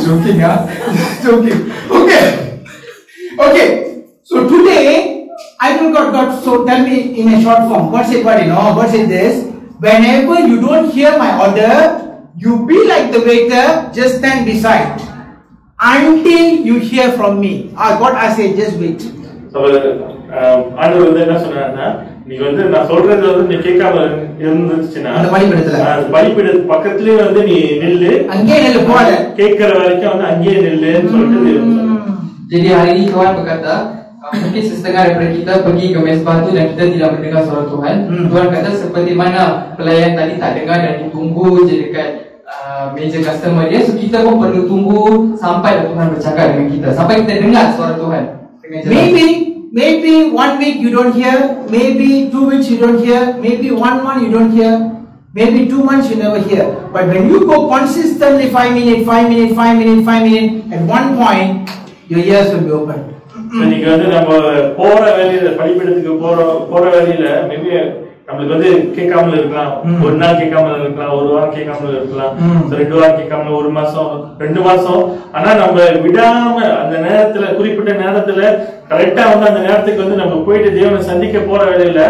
Joking ya, joking. Okay. So today I will God. So tell me in a short form. God said what you know. God said this. Whenever you don't hear my order, you be like the waiter. Just stand beside until you hear from me. God I say just wait. ஆண்டவர் வந்து என்ன சொன்னாருன்னா, நீ வந்து நான் சொல்றது வந்து நீ கேட்காம இருந்துச்சுன்னா பலிபீட பக்கத்துலயே வந்து நீ நில்லு, அங்கேயே நில்லு, போகாத, கேட்கிற வரைக்கும் வந்து அங்கேயே நில்லுன்னு சொல்லிட்டு. Jadi hari ini Tuhan berkata, mungkin setengah daripada kita pergi ke mesbah tu dan kita tidak mendengar suara Tuhan. Tuhan kata seperti mana pelayan tadi tak dengar dan ditunggu je dekat meja customer dia, so kita pun perlu tunggu sampai Tuhan bercakap dengan kita, sampai kita dengar suara Tuhan. Maybe 1 week you don't hear, maybe 2 weeks you don't hear, maybe 1 month you don't hear, maybe 2 months you never hear. But when you go consistently 5 minutes, at one point your ears will be open. நீங்க வந்து நம்ம போற வேலையில பலிபீடத்துக்கு போற வேலையில மேபி நம்மளுக்கு வந்து கேட்காமல இருக்கலாம், ஒரு நாள் கேட்காமல இருக்கலாம், ஒரு வாரம் கேட்காமல இருக்கலாம், 2 வாரம் கேட்காமல, 1 மாசம் 2 மாசம். ஆனா நம்ம விடாம அந்த நேரத்துல, குறிப்பிட்ட நேரத்துல கரெக்டா வந்து அந்த நேரத்துக்கு வந்து நம்ம போயிட்டு தேவனை சந்திக்க போற வேலையில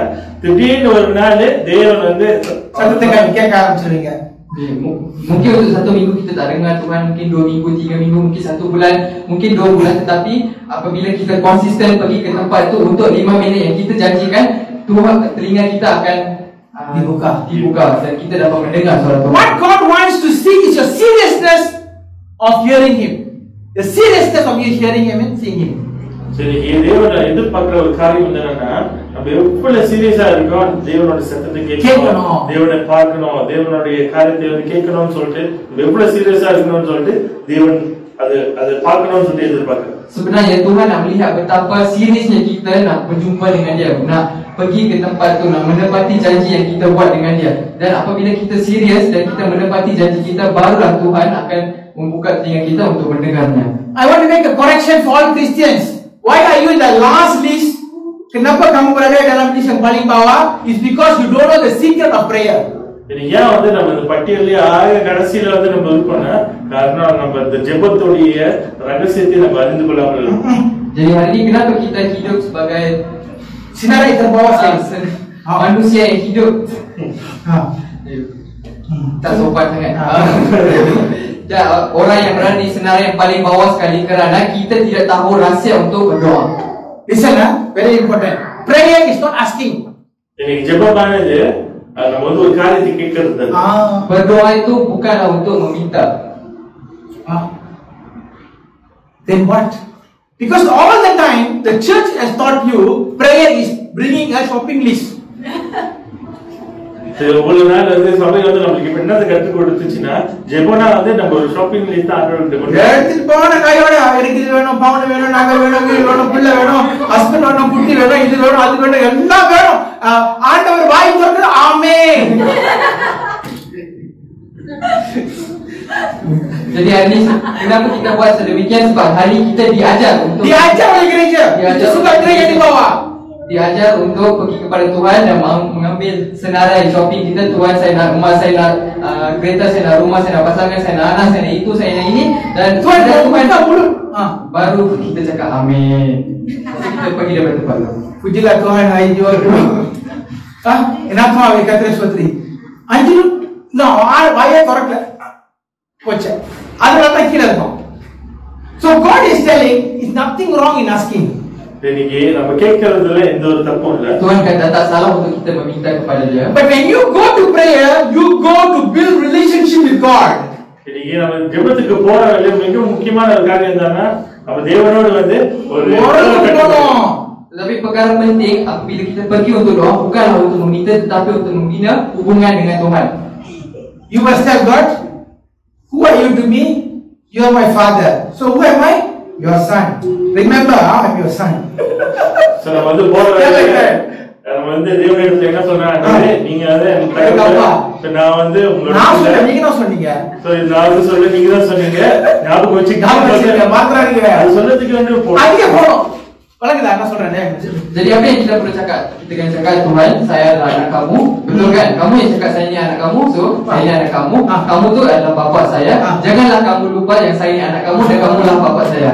திடீர்னு ஒரு நாள் தேவன் வந்து சத்தத்தை கேட்க ஆரம்பிச்சிருவீங்க. Mungkin untuk 1 minggu kita tak dengar Tuhan, mungkin 2 minggu, 3 minggu, mungkin 1 bulan, mungkin 2 bulan. Tetapi apabila kita konsisten pergi ke tempat tu untuk 5 minit yang kita janjikan, Tuhan, telinga kita akan dibuka dan kita dapat mendengar suara Tuhan. What God wants to see is your seriousness of hearing Him. The seriousness of you hearing Him and seeing Him. சரி, தேவனை எதிர்பார்க்கிற ஒரு காரியம் என்னன்னா, நம்ம எவ்வளவு சீரியஸா இருக்கோம், தேவனோட சத்தத்தை கேட்கணும், தேவனை பார்க்கணும், தேவனுடைய காரியத்தை வந்து கேட்கணும்னு சொல்லிட்டு எவ்வளவு சீரியஸா இருக்கணும்னு சொல்லிட்டு தேவன் அது பார்க்கணும்னு சொல்லிட்டு எதிர்பார்க்கிறோம். Sebenarnya Tuhan nak melihat betapa seriusnya kita nak berjumpa dengan Dia, nak pergi ke tempat tu, nak menepati janji yang kita buat dengan Dia. Dan apabila kita serius dan kita menepati janji kita, barulah Tuhan akan membuka telinga kita untuk mendengarnya. I want to make a correction for all Christians. Why are you in the last list? Kenapa kamu berada dalam list yang paling bawah? Is because you don't know the secret of prayer. Jadi ஏன் வந்து நம்ம இந்த பட்டியல்ல ஆக கடைசியில வந்து நம்ம இருக்கோம்னா, காரணம் நம்ம இந்த ஜெபத்துடைய ரகசியத்தை நம்ம அறிந்து கொள்ளாமல் இருக்கோம். Jadi hari ini kenapa kita hidup sebagai sinarai terbawah manusia yang hidup tak sopan sangat. Orang yang berada di senarai yang paling bawah sekali kerana kita tidak tahu rahsia untuk berdoa. Listen, very important. Prayer is not asking. Jadi ஜெபமானது நம்ம வந்து ஒரு காரியத்தை கேட்கிறது. Berdoa itu bukanlah untuk meminta. Then what? Because all the time the church has taught you prayer is bringing a shopping list. ஒரு நாள் வந்து சபை வந்து நமக்கு இப்ப என்னது கற்றுக் கொடுத்துச்சுன்னா, ஜெபனா வந்து நம்ம ஒரு ஷாப்பிங் லிஸ்ட் எடுத்துட்டு போன கையோட எனக்கு இது வேணும், பவுன் வேணும், நகை வேணும், வீடு வேணும், பிள்ளை வேணும், ஹஸ்பண்ட் வேணும், குட்டி வேணும், இது வேணும், அது வேணும், எல்லாம் வேணும். ஆண்டவர் வாய் திறந்து ஆமென். Jadi hari ini kenapa kita buat sedemikian? Sebab hari kita diajar oleh gereja. Kita suka gereja di bawah. Diajar untuk pergi kepada Tuhan dan mengambil senarai shopping kita. Tuhan, saya nak rumah, saya nak kereta, saya nak rumah, saya nak pasangan, saya nak anak, saya nak itu, saya nak ini. Dan Tuhan baru kita cakap amin. Kita pergi daripada tempat itu. Pujilah Tuhan, hai jual dulu. Kenapa awak kata Sotri? Anjir, no, ayat orang pocha. Ada orang kira tak? So God is telling, nothing wrong in asking. இன்னைக்கு நம்ம கேட்கறதுல எந்த ஒரு தப்பும் இல்ல. Tuhan kata tak salah untuk kita meminta kepada Dia. But when you go to prayer, you go to build relationship with God. இன்னைக்கு நம்ம ஜெபத்துக்கு போற வேலை மிக முக்கியமான ஒரு காரியம் என்னன்னா நம்ம தேவனோடு வந்து ஒரு Tetapi perkara penting apabila kita pergi untuk doa bukanlah untuk meminta tetapi untuk membina hubungan dengan Tuhan. You must tell God, who are you to me? You are my father. So who am I? Your son. Remember, I'm your son. So நம்ம வந்து போற வேலை நம்ம வந்து தேவனிடத்துல என்ன சொல்றாங்க, நீங்க வந்து நான் வந்து உங்களோட நீங்க தான் சொன்னீங்க. சோ நான் வந்து சொல்றேன், நீங்க தான் சொன்னீங்க. ஞாபகம் வச்சுக்கிட்டு மாத்துறாங்க. அது சொன்னதுக்கு வந்து அங்க போறோம். Walaupun apa saudara? Jadi apa yang kita perlu cakap? Kita kena cakap, Tuhan, saya adalah anak kamu. Betul kan? Kamu yang cakap saya ni anak kamu, so saya ni anak kamu. Kamu tu adalah bapa saya. Janganlah kamu lupa yang saya ni anak kamu dan kamulah bapa saya.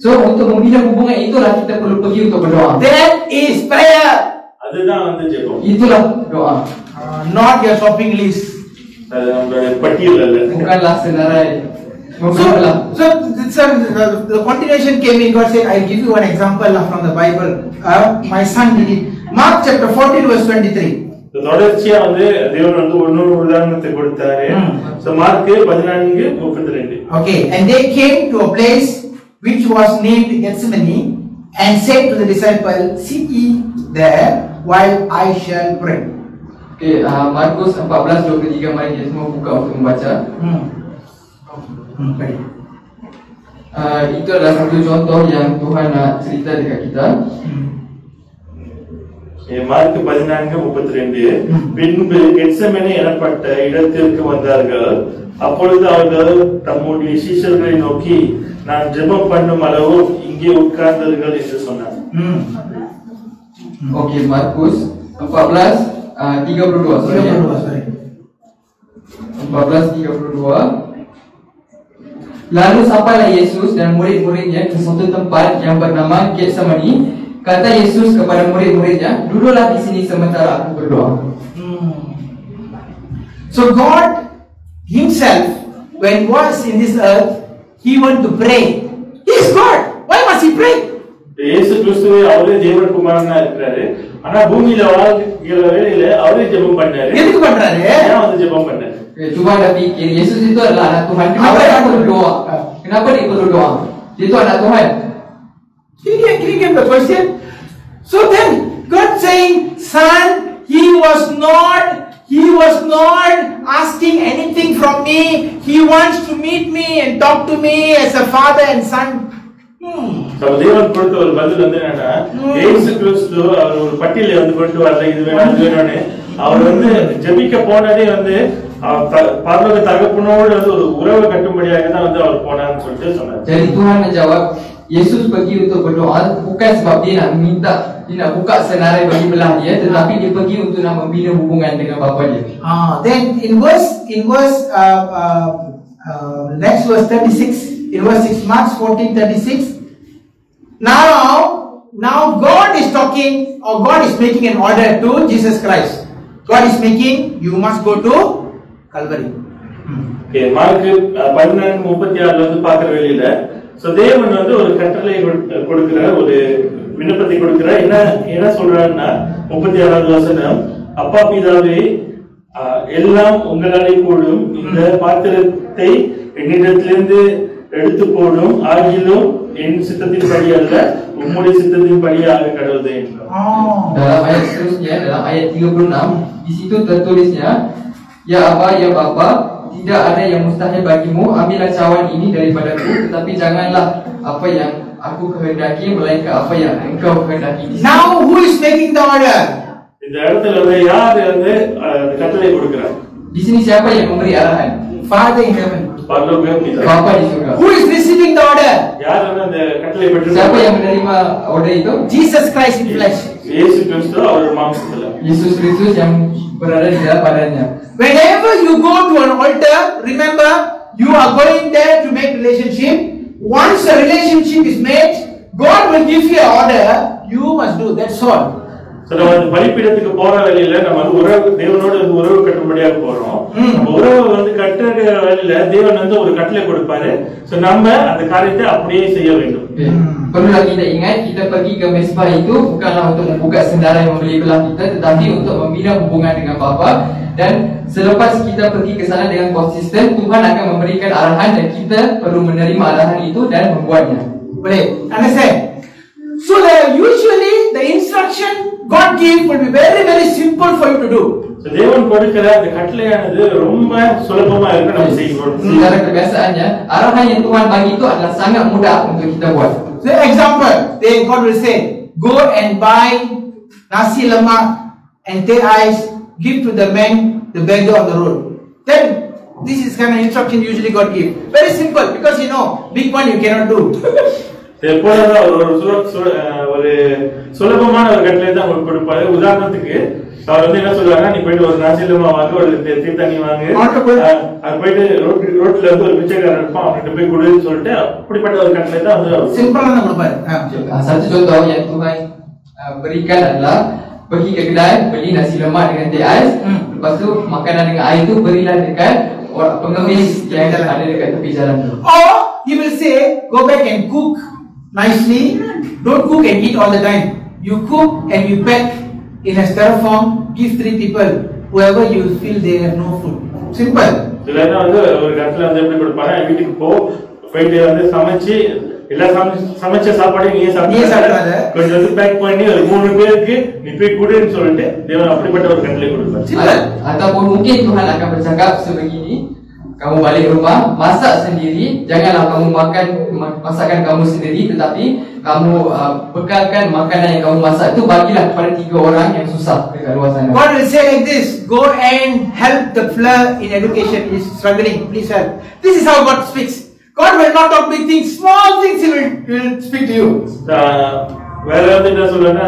So untuk membina hubungan itulah kita perlu pergi untuk berdoa. That is prayer. அதுதான் வந்து ஜெபம். Itulah doa. Not your shopping list. அது நம்மளுடைய பட்டியல் அல்ல. Bukanlah senarai. So the continuation came in. God said, I'll give you one example from the Bible. My son did it. Mark chapter 14 verse 23. தொடர்ச்சியா வந்து தேவன் வந்து இன்னொரு உதாரணத்தை கொடுத்தாரு. So mark 14:32. Okay, and they came to a place which was named Gethsemane and said to the disciples, sit ye there while I shall pray. Okay, Markus 14:23, mari kita semua buka untuk membaca. Itu adalah satu contoh yang Tuhan nak cerita dekat kita. Mark 14:32. பின்பு கெத்செமனே எனப்பட்ட இடத்திற்கு வந்தார்கள். அப்பொழுது அவர்கள் தம்முடைய சீஷர்களை நோக்கி, நான் ஜெபம் பண்ணும் அளவு இங்கே உட்கார்ந்தார்கள் என்று சொன்னார். Okey, Markus 14:32. 14:32. Lalu sampailah Yesus dan murid-muridnya ke suatu tempat yang bernama Getsemani. Kata Yesus kepada murid-muridnya, duduklah di sini sementara aku berdoa. So God Himself, when He was in this earth, He wanted to pray. He is God. Why must He pray? இயேசு கிறிஸ்துவே அவரே தேவகுமாரனா இருக்கிறாரு. ஆனா பூமியில வாழ்கிற வேளையில அவரே ஜெபம் பண்ணாரு. எதுக்கு பண்றாரு? ஏன் வந்து ஜெபம் பண்ணாரு? Cuma dah fikir Yesus itu adalah anak Tuhan. Kenapa dia perlu doa? Kenapa dia perlu doa? Dia itu anak Tuhan. Can you get the question? So then God saying, son, he was not asking anything from me. He wants to meet me and talk to me as a father and son. தேவன் கொடுத்த ஒரு பதில் வந்து என்னன்னா, இயேசு கிறிஸ்து அவர் ஒரு பட்டியலை வந்து கொண்டு வரல, இது வேணும்னு அவர் வந்து ஜெபிக்க போனதே வந்து பரலோக தகப்பனோடு வந்து ஒரு உறவை கட்டும்படியாக தான் வந்து அவர் போனார்னு சொல்லிட்டு சொன்னார். Jadi Tuhan menjawab, Yesus pergi untuk berdoa bukan sebab dia nak minta, dia nak buka senarai bagi belah dia, tetapi dia pergi untuk nak membina hubungan dengan bapa dia. Then in verse next verse 36, in verse 6, Mark 14:36. Now God is talking, or God is making an order to Jesus Christ. God is making, you must go to Calvary. Okay, mark 14:36 வந்து பார்க்குற வேளையில சோ தேவன் வந்து ஒரு கட்டளை கொடுக்கிறார், ஒரு விண்ணப்பத்தை கொடுக்கிறார். என்ன சொல்றாருன்னா 36வது வசனம், அப்பா பிதாவே, எல்லாம் உங்களாலே கூடும், இந்த பாத்திரத்தை என்னிடத்திலிருந்து எடுத்து போடும், ஆகிலும் என் சித்தத்தின்படி அல்ல உம்முடைய சித்தத்தின்படி ஆக கடவுளே என்றார். Dalam ayat seterusnya, dalam ayat 36, di situ tertulisnya, ya Aba, ya Bapa, tidak ada yang mustahil bagimu, ambillah cawan ini daripadaku, tetapi janganlah apa yang aku kehendaki, melainkan apa yang engkau kehendaki. Now who is taking the order? இந்த இடத்துல வந்து யார் வந்து கட்டளை கொடுக்கிறார்? Di sini siapa yang memberi arahan? Father in heaven. Bapa di surga. Who is receiving the order? யார் வந்து அந்த கட்டளை பெற்று? Siapa yang menerima order itu? Jesus Christ in flesh. இயேசு கிறிஸ்து அவர் மாம்சத்துல. Yesus Kristus yang berada di dalam badannya. Whenever you go to an altar, remember you are going there to make relationship. Once a relationship is made, God will give you an order. You must do. That's all. நம்ம அந்த பலிபீடத்துக்கு போற வழியில நம்ம வந்து உறவு தேவனோடு உறவு கட்டும்படியாக போறோம். உறவு வந்து கட்டுற வழியில தேவன் வந்து ஒரு கட்டளை கொடுப்பாரு. சோ நம்ம அந்த காரியத்தை அப்படியே செய்ய வேண்டும். Perlu lagi kita ingat, kita pergi ke mesbah itu bukanlah untuk membuka sendara yang membeli belah kita, tetapi untuk membina hubungan dengan Bapa. Dan selepas kita pergi ke sana dengan konsisten, Tuhan akan memberikan arahan dan kita perlu menerima arahan itu dan membuatnya. Boleh? Understand? So usually the instruction God gave will be very very simple for you to do. So தேவன் கொடுக்கிற அந்த கட்டளையானது ரொம்ப சுலபமா இருக்கு நம்ம செய்யணும். Secara kebiasaannya, arahan yang Tuhan bagi itu adalah sangat mudah untuk kita buat. So example, then God will say, go and buy nasi lemak and teh ais, give to the man, the beggar on the road. Then this is kind of instruction usually God give. Very simple, because you know, big one you cannot do. எப்போதான் ஒரு சுலபமான ஒரு கட்டளை தான் உங்களுக்கு கொடுப்பாரு. உதாரணத்துக்கு அவர் வந்து என்ன சொல்லுவாங்க, நீ போயிட்டு ஒரு நாசிலமா வாங்க, ஒரு தீர்த்தண்ணி வாங்க, அது போயிட்டு ரோட்ல வந்து ஒரு பிச்சைக்காரன் இருப்பான், அவன்கிட்ட போய் கொடுன்னு சொல்லிட்டு அப்படிப்பட்ட ஒரு கட்டளை தான் வந்து சிம்பிளா தான் கொடுப்பாரு. Satu contoh yang Tuhan berikan adalah pergi ke kedai, beli nasi lemak dengan teh ais, lepas tu makanan dengan air tu berilah dekat orang pengemis yang ada dekat tepi jalan tu. Or he will say, go back and cook nicely. Don't cook and eat all the time. You cook and you pack in a styrofoam. Give 3 people, whoever you feel they have no food. Simple. இதெல்லாம் வந்து ஒரு இடத்துல வந்து எப்படி கொடுப்பாங்க, வீட்டுக்கு போயிட்டு வந்து சமைச்சு எல்லா சமைச்ச சாப்பாடையும் நீயே சாப்பிடாத, கொஞ்சம் வந்து பேக் பண்ணி ஒரு 3 பேருக்கு நீ போய் கொடுன்னு சொல்லிட்டு தேவன் அப்படிப்பட்ட ஒரு கட்டளை கொடுப்பார். Ataupun mungkin Tuhan akan bercakap sebegini, kamu balik rumah, masak sendiri, janganlah kamu makan masakan kamu sendiri, tetapi kamu bekalkan makanan yang kamu masak itu bagilah kepada 3 orang yang susah dekat luar sana. God will say like this, go and help the fellow in education, he is struggling, please help. This is how God speaks. God will not talk big things, small things he will speak to you. வேற வந்து என்ன சொல்றேன்னா,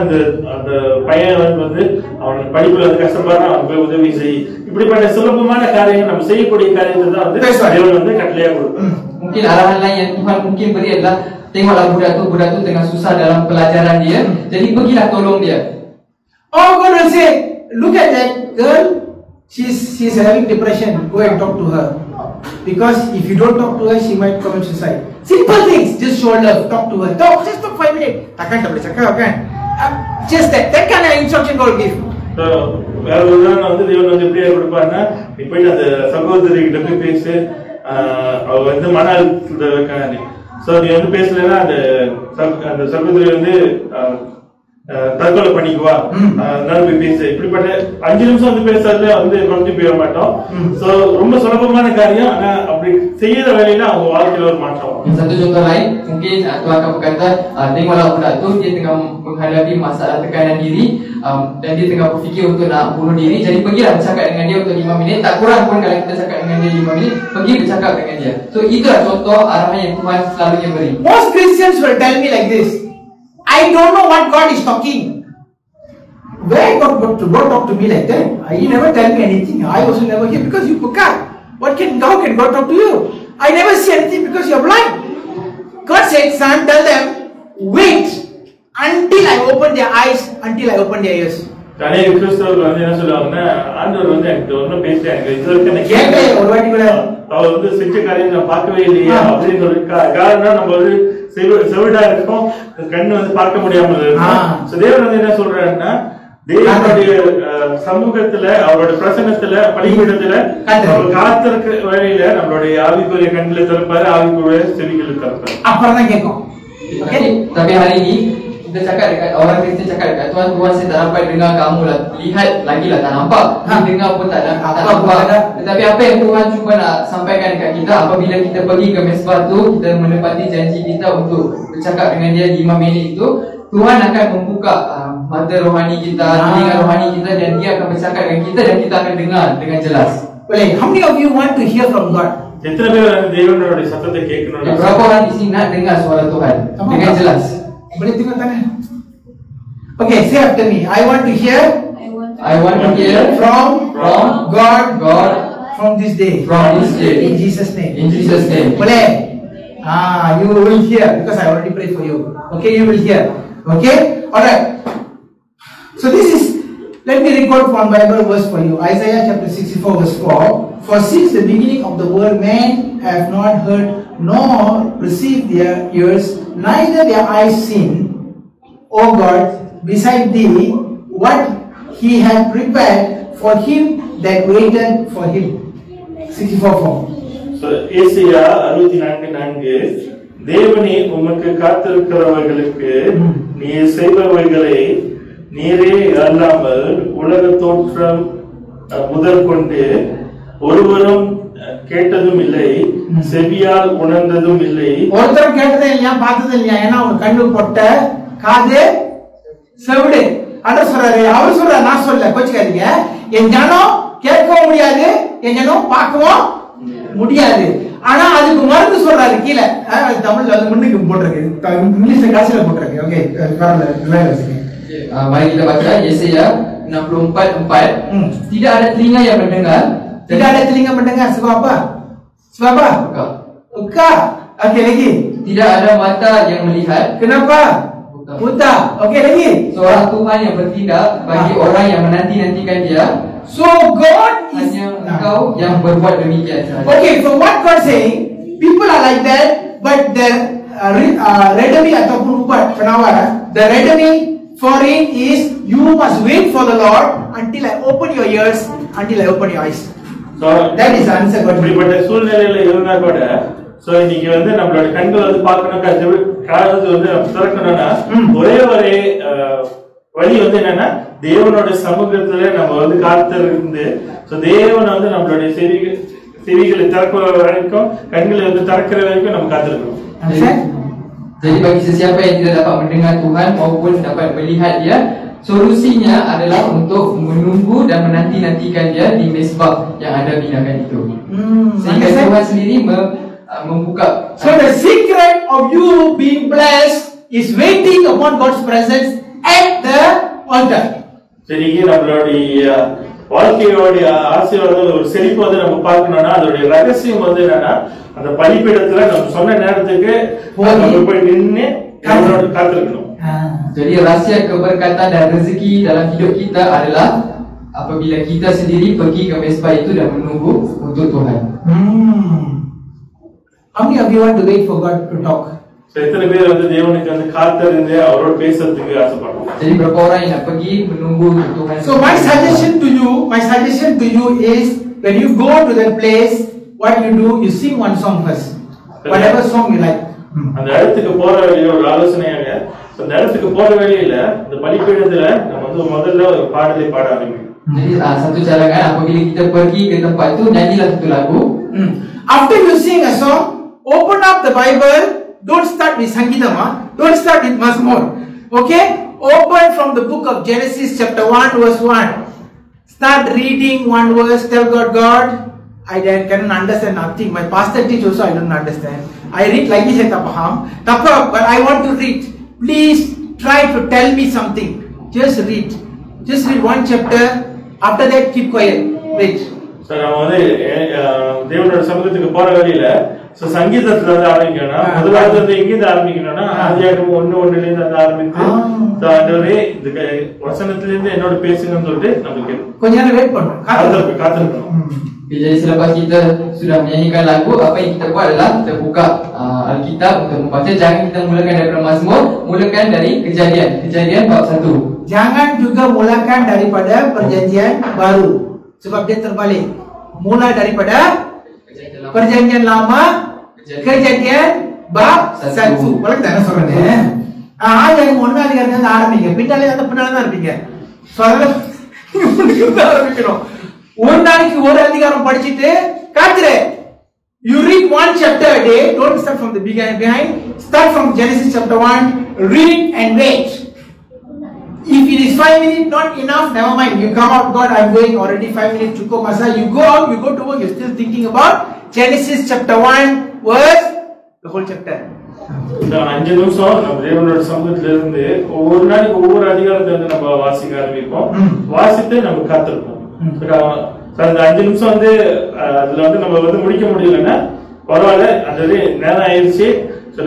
அந்த பையன் வந்து அவன் படிப்புல வந்து கஷ்டப்படுறான், அவன் போய் உதவி செய். இப்படிப்பட்ட சுலபமான காரியங்கள் நம்ம செய்யக்கூடிய காரியத்தை தான் வந்து தேவன் வந்து கட்டளையா கொடுப்பார். Mungkin arahan lain yang Tuhan mungkin beri adalah, tengoklah budak tu tengah susah dalam pelajaran dia, jadi pergilah tolong dia. Oh, God will say, look at that girl, she's having depression, go and talk to her. Because if you don't talk to her, she might commit suicide. Simple things, just show love, talk to her. Just talk 5 minutes. Takkan tak boleh cakap kan? Just that kind of instruction God will give. வேற ஒரு வந்து தேவன் வந்து எப்படியா கொடுப்பாருன்னா, நீ போயிட்டு அந்த சகோதரி கிட்ட போய் பேசு, அவ வந்து மன அழுத்தத்துல இருக்காங்க. சோ நீ வந்து பேசலன்னா அந்த சகோதரி வந்து தற்கொலை பண்ணிக்குவா, அதனால போய் பேசு. இப்படிப்பட்ட 5 நிமிஷம் வந்து பேசுறதுல வந்து குறைஞ்சு போயிட மாட்டோம். சோ ரொம்ப சுலபமான காரியம், ஆனா அப்படி செய்யற வேலையில அவங்க வாழ்க்கையில ஒரு மாற்றம். Satu contoh lain, mungkin Tuhan akan berkata, tengoklah budak tu dia tengah menghadapi masalah tekanan diri, dan dia tengah berfikir untuk nak bunuh diri. Jadi pergilah bercakap dengan dia untuk 5 minit. Tak kurang pun kalau kita cakap dengan dia 5 minit, pergi bercakap dengan dia. So itulah contoh arahan yang Tuhan selalunya beri. Most Christians will tell me like this, I don't know what God is talking. Where God talk to me like that? He never tell me anything. I also never hear, because you pekak. How can God talk to you? I never see anything because you are blind. God said, son, tell them, wait until I open their eyes, until I open their ears. அநேக கிறிஸ்தவர்கள் வந்து என்ன சொல்லுவாங்கன்னா, ஆண்டவர் வந்து எனக்கு ஒன்னும் பேசுறாங்க, இது வரைக்கும் ஒரு வாட்டி கூட அவர் வந்து செஞ்ச காரியம் நான் பார்க்கவே இல்லையா அப்படின்னு சொல்லி காரணம் நம்ம வந்து செவிடா இருக்கோம், கண்ணு வந்து பார்க்க முடியாமல் இருக்கும். தேவன் வந்து என்ன சொல்றாருன்னா, தேவனுடைய சமூகத்துல அவரோட பிரசன்னத்துல பலிபீடத்துல அவர் காத்திருக்க வேலையில நம்மளுடைய ஆவிக்குரிய கண்ணுல திறப்பாரு, ஆவிக்குரிய செவிகளை திறப்பாரு. அப்புறம் தான் கேட்கும். Tapi hari ini kita cakap dekat orang Kristian, cakap dekat Tuhan, Tuhan saya tak dapat dengar kamu lah, lihat lagi lah tak nampak, dengar pun tak nampak. Tetapi apa yang Tuhan cuba nak sampaikan dekat kita, apabila kita pergi ke mesbah tu, kita menepati janji kita untuk bercakap dengan dia 5 minit itu, Tuhan akan membuka mata rohani kita, telinga rohani kita, dan dia akan bercakap dengan kita dan kita akan dengar dengan jelas. Boleh, how many of you want to hear from God? எத்தனை பேர் தேவனுடைய சத்தத்தை கேட்கணும்? Berapa orang di sini nak dengar suara Tuhan dengan jelas? Boleh tengok tangan. Okay, say after me. I want to hear from God from this day. In Jesus name. In Jesus name. Boleh? You will hear because I already prayed for you. Okay, you will hear. Okay? Alright. So this is, let me record one Bible verse for you. Isaiah chapter 64 verse 4. For since the beginning of the world, men have not heard nor received their ears, neither their eyes seen, O God, beside thee, what he had prepared for him that waited for him. 64:4. So ஏசாயா 64:4 தேவனே உமக்கு காத்திருக்கிறவர்களுக்கு நீர் செய்பவைகளை நீரே அல்லாமல் உலக தோற்றம் முதல் கொண்டு ஒருவரும் கேட்டதும் இல்லை, செவியால் உணர்ந்ததும் இல்லை. ஒருத்தரும் கேட்டதே இல்லையா, பார்த்தது இல்லையா? ஏன்னா அவங்க கண்ணு பொட்ட, காது செவிடு. அதான் சொல்றாரு, அவர் சொல்றாரு, நான் சொல்ல கோச்சுக்காதீங்க. என் ஜனம் கேட்கவும் முடியாது, என் ஜனம் பார்க்கவும் முடியாது. ஆனா அதுக்கு மருந்து சொல்றாரு கீழே. தமிழ்ல அது முன்னுக்கு போட்டிருக்கு, இங்கிலீஷ்ல கடைசியில போட்டிருக்கு. Okay, mari kita baca Yesaya 64:4. Tidak ada telinga yang mendengar. Tidak ada telinga mendengar. Sebab apa? Sebab apa? Buka. Okey, lagi. Tidak ada mata yang melihat. Kenapa? Buta. Okey, lagi. Seorang Tuhan yang bertindak bagi orang yang menanti-nantikan Dia. So God is hanya Engkau yang berbuat demikian sahaja. Okay, so what God saying, people are like that, but the reademy ataupun ubat penawar, the reademy for it is you must wait for the Lord until I open your ears, until I open your eyes. So that is answer. இப்படிப்பட்ட சூழ்நிலையில இருந்தா கூட சோ இன்னைக்கு வந்து நம்மளோட கண்கள் வந்து பார்க்கணும், காது வந்து திறக்கணும்னா ஒரே வழி வந்து என்னன்னா தேவனோட சமூகத்துல நம்ம வந்து காத்திருந்து தேவன் வந்து நம்மளுடைய செவிகளை திறக்கிற வரைக்கும், கண்களை வந்து திறக்கிற வரைக்கும் நம்ம காத்திருக்கணும். Jadi bagi sesiapa yang tidak dapat mendengar Tuhan maupun dapat melihat Dia, solusinya adalah untuk menunggu dan menanti-nantikan Dia di mezbah yang ada binangan itu. Sehingga Tuhan sendiri membuka. So the secret of you being blessed is waiting upon God's presence at the altar. Jadi நம்மளுடைய வாழ்க்கையோட ஆசீர்வாதம் ஒரு செழிப்பு வந்து நம்ம பார்க்கணும்னா அதோட ரகசியம் வந்து என்னன்னா அந்த பலிபீடத்துல நம்ம சொன்ன நேரத்துக்கு நம்ம போய் நின்னு காத்திருக்கணும். Jadi rahsia keberkatan dan rezeki dalam hidup kita adalah apabila kita sendiri pergi ke mezbah itu dan menunggu untuk Tuhan. How many of you want to wait for God to talk? எத்தனை பேர் வந்து தேவனுக்கு வந்து காத்திருந்து அவரோட பேசுறதுக்கு ஆசைப்படுறோம்? Jadi berapa orang yang nak pergi menunggu untuk Tuhan? So my suggestion to you is when you go to that place, what you do, you sing one song first, whatever song you like. அந்த இடத்துக்கு போற வழியில ஒரு ஆலோசனையாக அந்த இடத்துக்கு போற வழியில இந்த பலிபீடத்துல நம்ம வந்து முதல்ல ஒரு பாடலை பாட ஆரம்பிக்கணும். Jadi satu cadangan apabila kita pergi ke tempat itu, nyanyilah satu lagu. After you sing a song, open up the Bible. Don't start with Sangeetam, don't start with Mazmur. Okay? Open from the book of Genesis chapter 1 verse 1. Start reading one verse. Tell God, I cannot understand nothing. My pastor teach also I don't understand. I read like this at Tapaham. But I want to read. Please try to tell me something. Just read one chapter. After that, keep quiet. Wait. So நம்ம வந்து தேவனோட சமூகத்துக்கு போற வழியில சங்கீதத்துல இருந்து ஆரம்பிக்கணும்னா முதலாவது வந்து எங்கிருந்து ஆரம்பிக்கணும்னா ஆதியாகமம் 1:1 இருந்து ஆரம்பித்து இந்த வசனத்துல இருந்து என்னோட பேசுங்கன்னு சொல்லிட்டு நமக்கு கொஞ்ச நேரம் வெயிட் பண்ணணும், காத்திருக்கணும். Jadi selepas kita sudah menyanyikan lagu, apa yang kita buat adalah kita buka Alkitab untuk membaca. Jangan kita mulakan daripada Mazmur, mulakan dari Kejadian bab 1. Jangan juga mulakan daripada Perjanjian Baru, sebab dia terbalik. Mula daripada Perjanjian Lama, Kejadian bab 1. Boleh tak nak சொல்றேன்? yang ஒண்ணா அதிகாரத்துல ஆரம்பிங்க, பின்னால தான் இருப்பீங்க. ஆரம்பிக்கணும். ஒரு நாளைக்கு ஒரு அதிகாரம் படிச்சிட்டு காத்துரு. You read one chapter a day. Don't start from the behind. Start from Genesis chapter 1. Read and wait. If it is 5 minutes not enough, never mind. You come out, God, I'm going already 5 minutes to go masa. You go out, you go to work, you're still thinking about Genesis chapter 1 verse the whole chapter. இந்த 5 நிமிஷம் நம்ம தேவனோட சமூகத்துல இருந்து ஒவ்வொரு நாளைக்கு ஒவ்வொரு அதிகாரத்தை வந்து நம்ம வாசிக்க ஆரம்பிப்போம். வாசித்து நம்ம காத்திருப்போம். அந்த 5 நிமிஷம் வந்து அதுல வந்து நம்ம வந்து முடிக்க முடியலன்னா பரவாயில்ல, அது நேரம் ஆயிடுச்சு.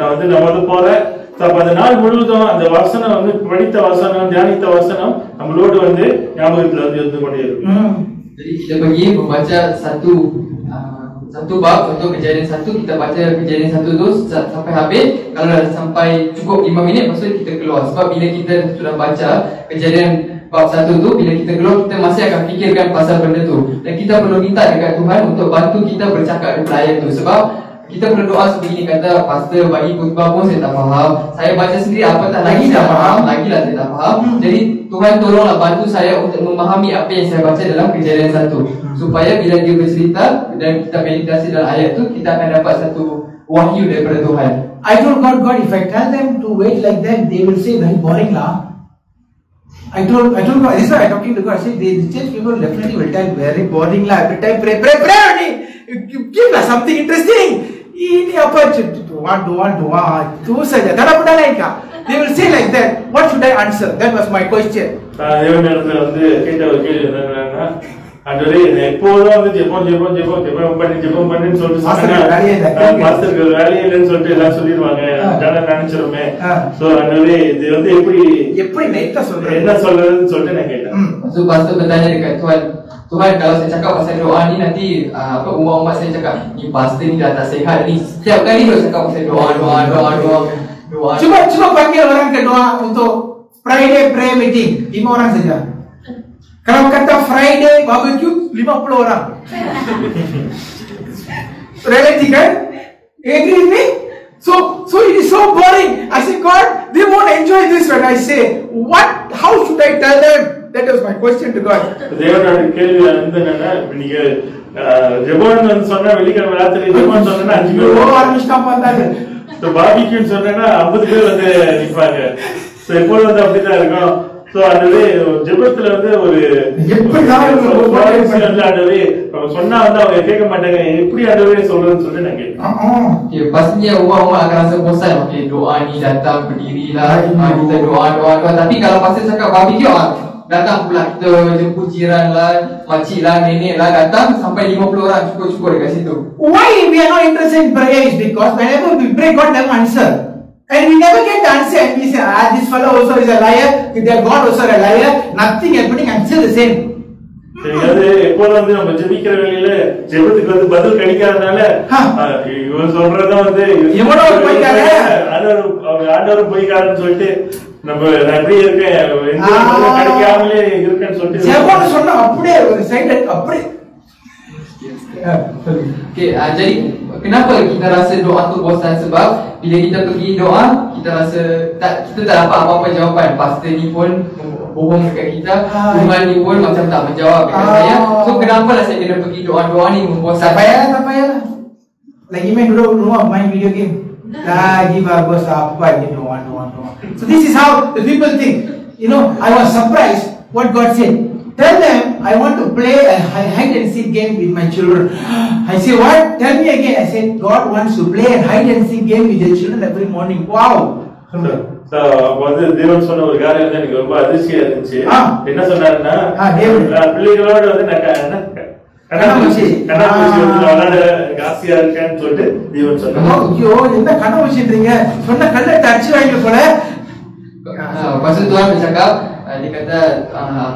நான் வந்து போறேன், அப்ப அந்த நாள் முழுவதும் அந்த வசனம் வந்து படித்த வசனம், தியானித்த வசனம் நம்மளோடு வந்து ஞாபகத்துல வந்து இருந்து கொண்டே இருக்கும். Jadi kita pergi membaca satu bab untuk kejadian 1, kita baca kejadian 1 tu sampai habis. Kalau dah sampai cukup 5 minit, lepas tu kita keluar. Sebab bila kita sudah baca kejadian bab 1 tu, bila kita keluar, kita masih akan fikirkan pasal benda tu. Dan kita perlu minta dekat Tuhan untuk bantu kita bercakap dengan ayat tu. Sebab kita perlu doa seperti ini, kata pastor bagi khutbah pun saya tak faham, saya baca sendiri apatah lagi tak faham, lagilah saya tak faham. Jadi Tuhan tolonglah bantu saya untuk memahami apa yang saya baca dalam kejadian 1, supaya bila dia bercerita dan kita meditasi dalam ayat tu, kita akan dapat satu wahyu daripada Tuhan. I told God, if I tell them to wait like that, they will say very boring lah. I told God, this is why I'm talking to God. I said, the church people definitely will tell very boring lah. Every time pray only. Give us something interesting. Ini apa? Doa saja. Tak ada benda lain kah? They will say like that. What should I answer? That was my question. தேவனிடத்துல வந்து கேட்ட ஒரு கேள்வி என்னன்னா, ஆண்டவரே எப்போதும் வந்து ஜெபம் பண்ணி சொல்லிட்டு பாஸ்டருக்கு வேலையே இல்லைன்னு சொல்லிட்டு எல்லாம் சொல்லிடுவாங்க, நினைச்சிருமே. சோ ஆண்டவரே இது வந்து எப்படி என்ன சொல்றதுன்னு சொல்லிட்டு நான் கேட்டேன். So pastor bertanya dekat Tuhan, Tuhan kalau saya cakap pasal doa ni nanti umat-umat saya cakap ni pastor ni dah tak sihat ni, setiap kali dia cakap pasal doa. Cuba panggil orang ke doa untuk Friday prayer meeting, 5 orang saja. Kalau kata Friday barbecue 50 orang. Reality kan? Agree with me? So it is so boring. I say, God, they won't enjoy this when I say. How should I tell them? That was my question to God. தேவனோட கேள்வி என்னன்னா, நீங்க ஜெபம் சொன்னா வெள்ளிக்கிழமை ராத்திரி ஜெபம் சொன்னா 5 பேர் ஆரம்பிச்சிட்டான் பார்த்தாங்க. பார்பிக்யூ சொன்னா 50 பேர் வந்து நிப்பாங்க. சோ எப்போதும் வந்து அப்படிதான் இருக்கும். சோ அதுவே ஜெபத்துல வந்து ஒரு சொன்னா வந்து அவங்க கேட்க மாட்டாங்க, எப்படி அதுவே சொல்றதுன்னு சொல்லி நான் கேட்கிறேன். Pastinya umat-umat akan rasa bosan. Okay, doa ni datang berdirilah, kita doa. Tapi kalau pasal cakap barbecue, datang pula kita jemput jiran lah, makcik lah, nenek lah, datang sampai 50 orang cukup-cukup dekat situ. Why we are not interested in prayer is because whenever we pray, God never answer. And we never get the answer, and we say, this fellow also is a liar, their God also a liar, nothing happening, and still the same. எப்போதும் வந்து நம்ம ஜெபிக்கிற வேலையில ஜெபத்துக்கு வந்து பதில் கிடைக்காதனால இவன் சொல்றதும் வந்து ஆண்டவரும் போய்க்காரன்னு சொல்லிட்டு நம்ம அப்படியே இருக்கேன், கிடைக்காமலே இருக்கேன்னு சொல்லிட்டு ஜெபம் சொன்னா அப்படியே ஒரு சைடு அப்படியே. Okay, jadi kenapa kita rasa doa tu bosan? Sebab bila kita pergi doa, kita rasa kita tak dapat apa-apa jawapan. Pastor ni pun bohong dekat kita, Tuhan ni pun macam tak menjawab dekat saya. So kenapa lah saya kena pergi doa-doa ni membosankan? Tak payahlah. Lagi main dulu rumah main video game. Lagi bagus apa ni doa. So this is how the people think. You know, I was surprised what God said. Tell them I want to play a hide and seek game with my children. I say, what? Tell me again. I said, God wants to play a hide and seek game with your children every morning. Wow. வந்து தேவன் சொன்ன ஒரு காரியம் வந்து எனக்கு ரொம்ப அதிர்ச்சியா இருந்துச்சு. என்ன சொன்னாருன்னா, பிள்ளைகளோட வந்து கண்ணாமூச்சி விளையாட ஆசையா இருக்கேன்னு சொல்லிட்டு தேவன் சொன்னார். ஐயோ, என்ன கண்ணாமூச்சின்றீங்க? சொன்ன கல்லை அடிச்சு வாங்க போல. Pasal Tuhan bercakap, dia kata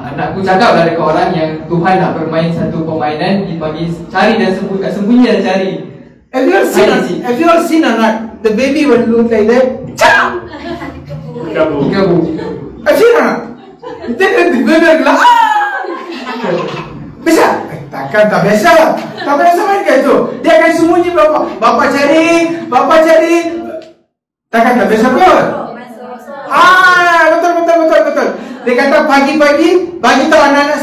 anakku cakaplah dekat orang yang Tuhan nak bermain satu permainan, dipanggil cari dan sembunyi dan cari. Have you all seen or not? The baby will look like that. Ikabu. Have you seen or not? Then the baby will go, bisa? Takkan tak biasa. Tak biasa main kayak itu. Dia akan sembunyi bapa cari. Takkan tak biasa pun. Betul. Dia kata pagi-pagi bagi tahu anak-anak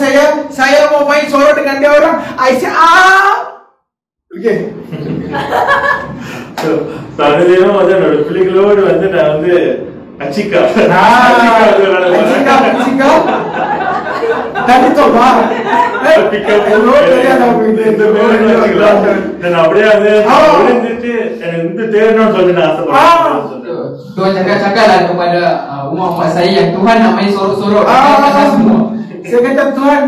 saya mau main sorok dengan dia orang. I say okay. சாதாரணமா வந்து என்னோட பிள்ளைகளோடு வந்து நான் வந்து அச்சிக்கா கண்டிப்பா அப்படியே வந்து எனக்கு தேரணும்னு சொல்லி நான் ஆசைப்படுறேன். Tuhan cakap-cakaplah kepada umat-umat saya yang Tuhan nak main sorok-sorok semua. Saya kata, Tuhan,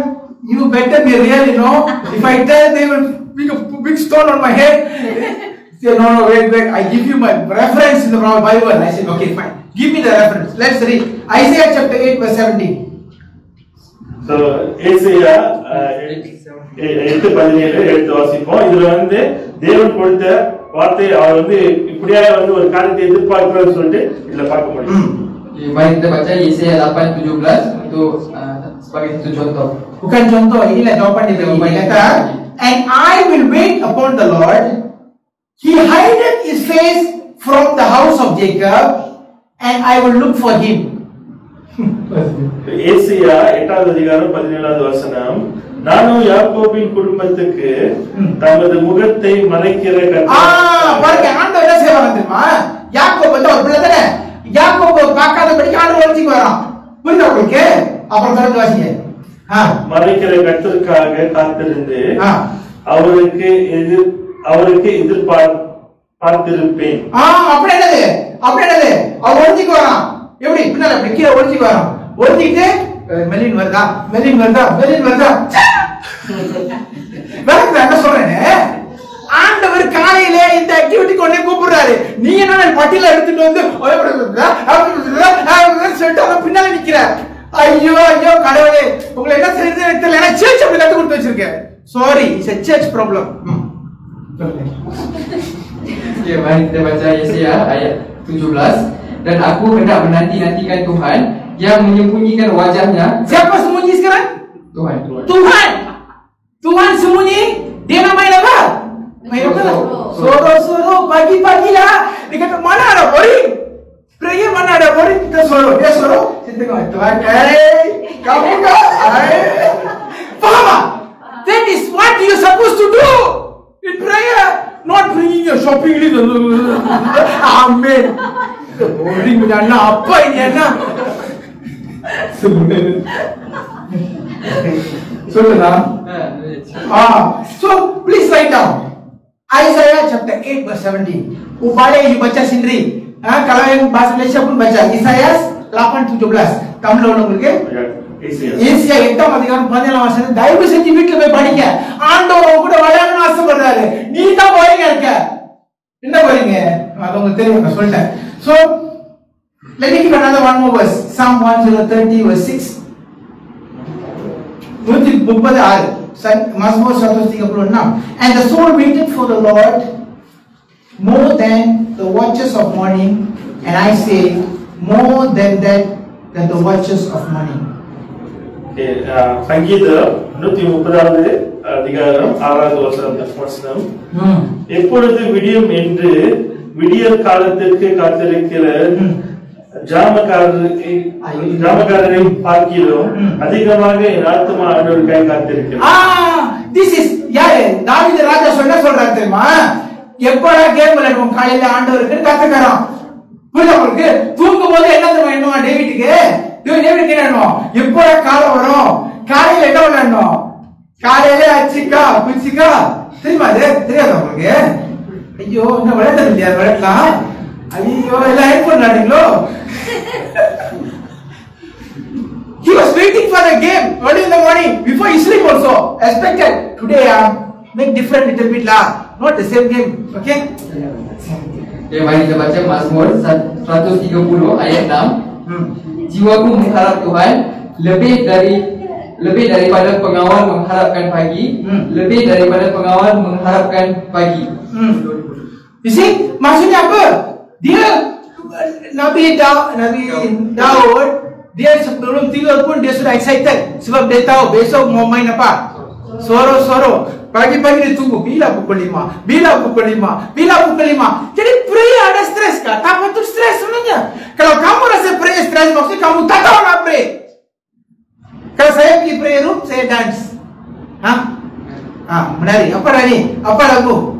you better be real, you know. If I tell, they will pick a big stone on my head. Say, no, wait, I give you my reference in the Bible. I said, okay, fine. Give me the reference. Let's read. Isaiah chapter 8, verse 17. So, Isaiah 8:17 எடுத்து வாசிப்போம். இதுல வந்து தேவன் கொடுத்த வார்த்தை அவர் வந்து இப்படியே வந்து ஒரு காரியத்தை எதிர்பார்க்கிறார் சொல்லிட்டு இதுல பார்க்க முடியும். Mari kita baca Yesaya 8:17 untuk sebagai satu contoh. Bukan contoh, inilah jawapan dia bagi. Kata, and I will wait upon the Lord. He hideth his face from the house of Jacob, and I will look for him. Asia 8வது அதிகாரம் 17வது வசனம், நானும் யாக்கோபின் குடும்பத்துக்கு தமது முகத்தை மறைக்கிற கர்த்தர். பாருங்க, ஆண்டவர் என்ன செய்வாங்க தெரியுமா? யாக்கோப் வந்து ஒரு பிள்ளை தானே, யாக்கோப் பார்க்காதபடி ஆண்டவர் ஒளிஞ்சிக்கு வரான். புரியுதா உங்களுக்கு? அப்புறம் தொடர்ந்து வாசிங்க. மறைக்கிற கர்த்தருக்காக காத்திருந்து அவருக்கு எதிர்பார்த்திருப்பேன். அப்படி என்னது? அவர் ஒளிஞ்சிக்கு வரான். எப்படி? பின்னால கீழே ஒளிஞ்சிக்கு வரான். ஒளிஞ்சிக்கிட்டு மெலின் வருதா? என்ன சொல்றேன்னு, ஆண்டவர் காலையில இந்த ஆக்டிவிட்டி கொண்டே கூப்பிடுறாரு. நீங்க என்ன பட்டியல எடுத்துட்டு வந்து பின்னால நிக்கிற. ஐயோ கடவுளே, உங்களை என்ன செய்யறது எனக்கு தெரியல. எனக்கு சர்ச் அப்படி கத்து கொடுத்து வச்சிருக்கேன். Sorry, it's a church problem. Okay, mari kita baca Yesaya ayat 17. Dan aku hendak menanti-nantikan Tuhan yang menyembunyikan wajahnya. Siapa sembunyi sekarang? Tuhan sembunyi. Dia nak main apa? Main apa? Soro pagi-pagi lah. Dia kata mana ada boring? Prayer mana ada boring? Kita soro. Dia soro. Kita tengok Tuhan. Kamu tak? Faham tak? That is what you supposed to do in prayer. Not bringing your shopping list. Amen. Boring punya anak apa ini anak? So please write down Isaiah chapter 8 verse 17. Boleh you baca sendiri. Kalau yang bahasa Malaysia pun baca Isaiah 8:17. Tamil உங்களுக்கு ஏசியா 8ஆம் அதிகாரம் 17ஆம் வசனம் தயவு செஞ்சு வீட்ல போய் படிங்க. ஆண்டவர் கூட விளையாடணும்னு ஆசைப்படுறாரு. நீ தான் போறீங்க இருக்க. என்ன போறீங்க? அது உங்களுக்கு தெரியும், நான் சொல்லிட்டேன். So let me give another one more verse. Psalm 130 verse 6. 136 Mazmur 136. And the soul waited for the Lord more than the watches of morning, and I say more than the watches of morning. சங்கீதம் 130வது அதிகாரம் 6வது வசனம், எப்பொழுது விடியும் என்று விடியற் காலத்திற்கு காத்திருக்கிற ஜாமக்காரரை பார்க்கிறோம், அதிகமாக என் ஆத்துமா ஆண்டவருக்காக காத்திருக்கிறேன். This is யாரு? தாவீது ராஜா சொல்றாரு தெரியுமா? எப்படா கேம் விளையாடுவோம் காலையில ஆண்டவருக்கு காத்துக்கறோம். புரியுதா உங்களுக்கு? தூங்கும் போது என்ன வேணுமா டேவிட்டுக்கு? டேவிட்டுக்கு என்ன வேணும்? எப்படா காலம் வரும்? காலையில என்ன விளையாடணும்? காலையில அச்சிக்கா குச்சிக்கா தெரியுமா? தெரியாதா உங்களுக்கு? ஐயோ, என்ன விளையாட முடியாது விளையாடலாம். ஐயோ, எல்லாம் ஹெல்ப் பண்ணாங்களோ. He was waiting for the game early in the morning before he sleep also. Expected today make different little bit lah, not the same game. Okay? Okay, mari kita baca Mazmur 130 ayat 6. Jiwaku mengharap Tuhan lebih daripada pengawal mengharapkan pagi, lebih daripada pengawal mengharapkan pagi. You see, maksudnya apa? Dia Nabi Daud, dia sebelum tidur pun dia sudah excited sebab dia tahu besok mau main apa. Soro. Pagi-pagi dia tunggu bila pukul 5. Jadi prayer ada stres kah? Tak patut stres sebenarnya. Kalau kamu rasa prayer stres, maksudnya kamu tak tahu nak pray. Kalau saya pergi prayer room, saya dance. Menari. Apa nari? Apa lagu?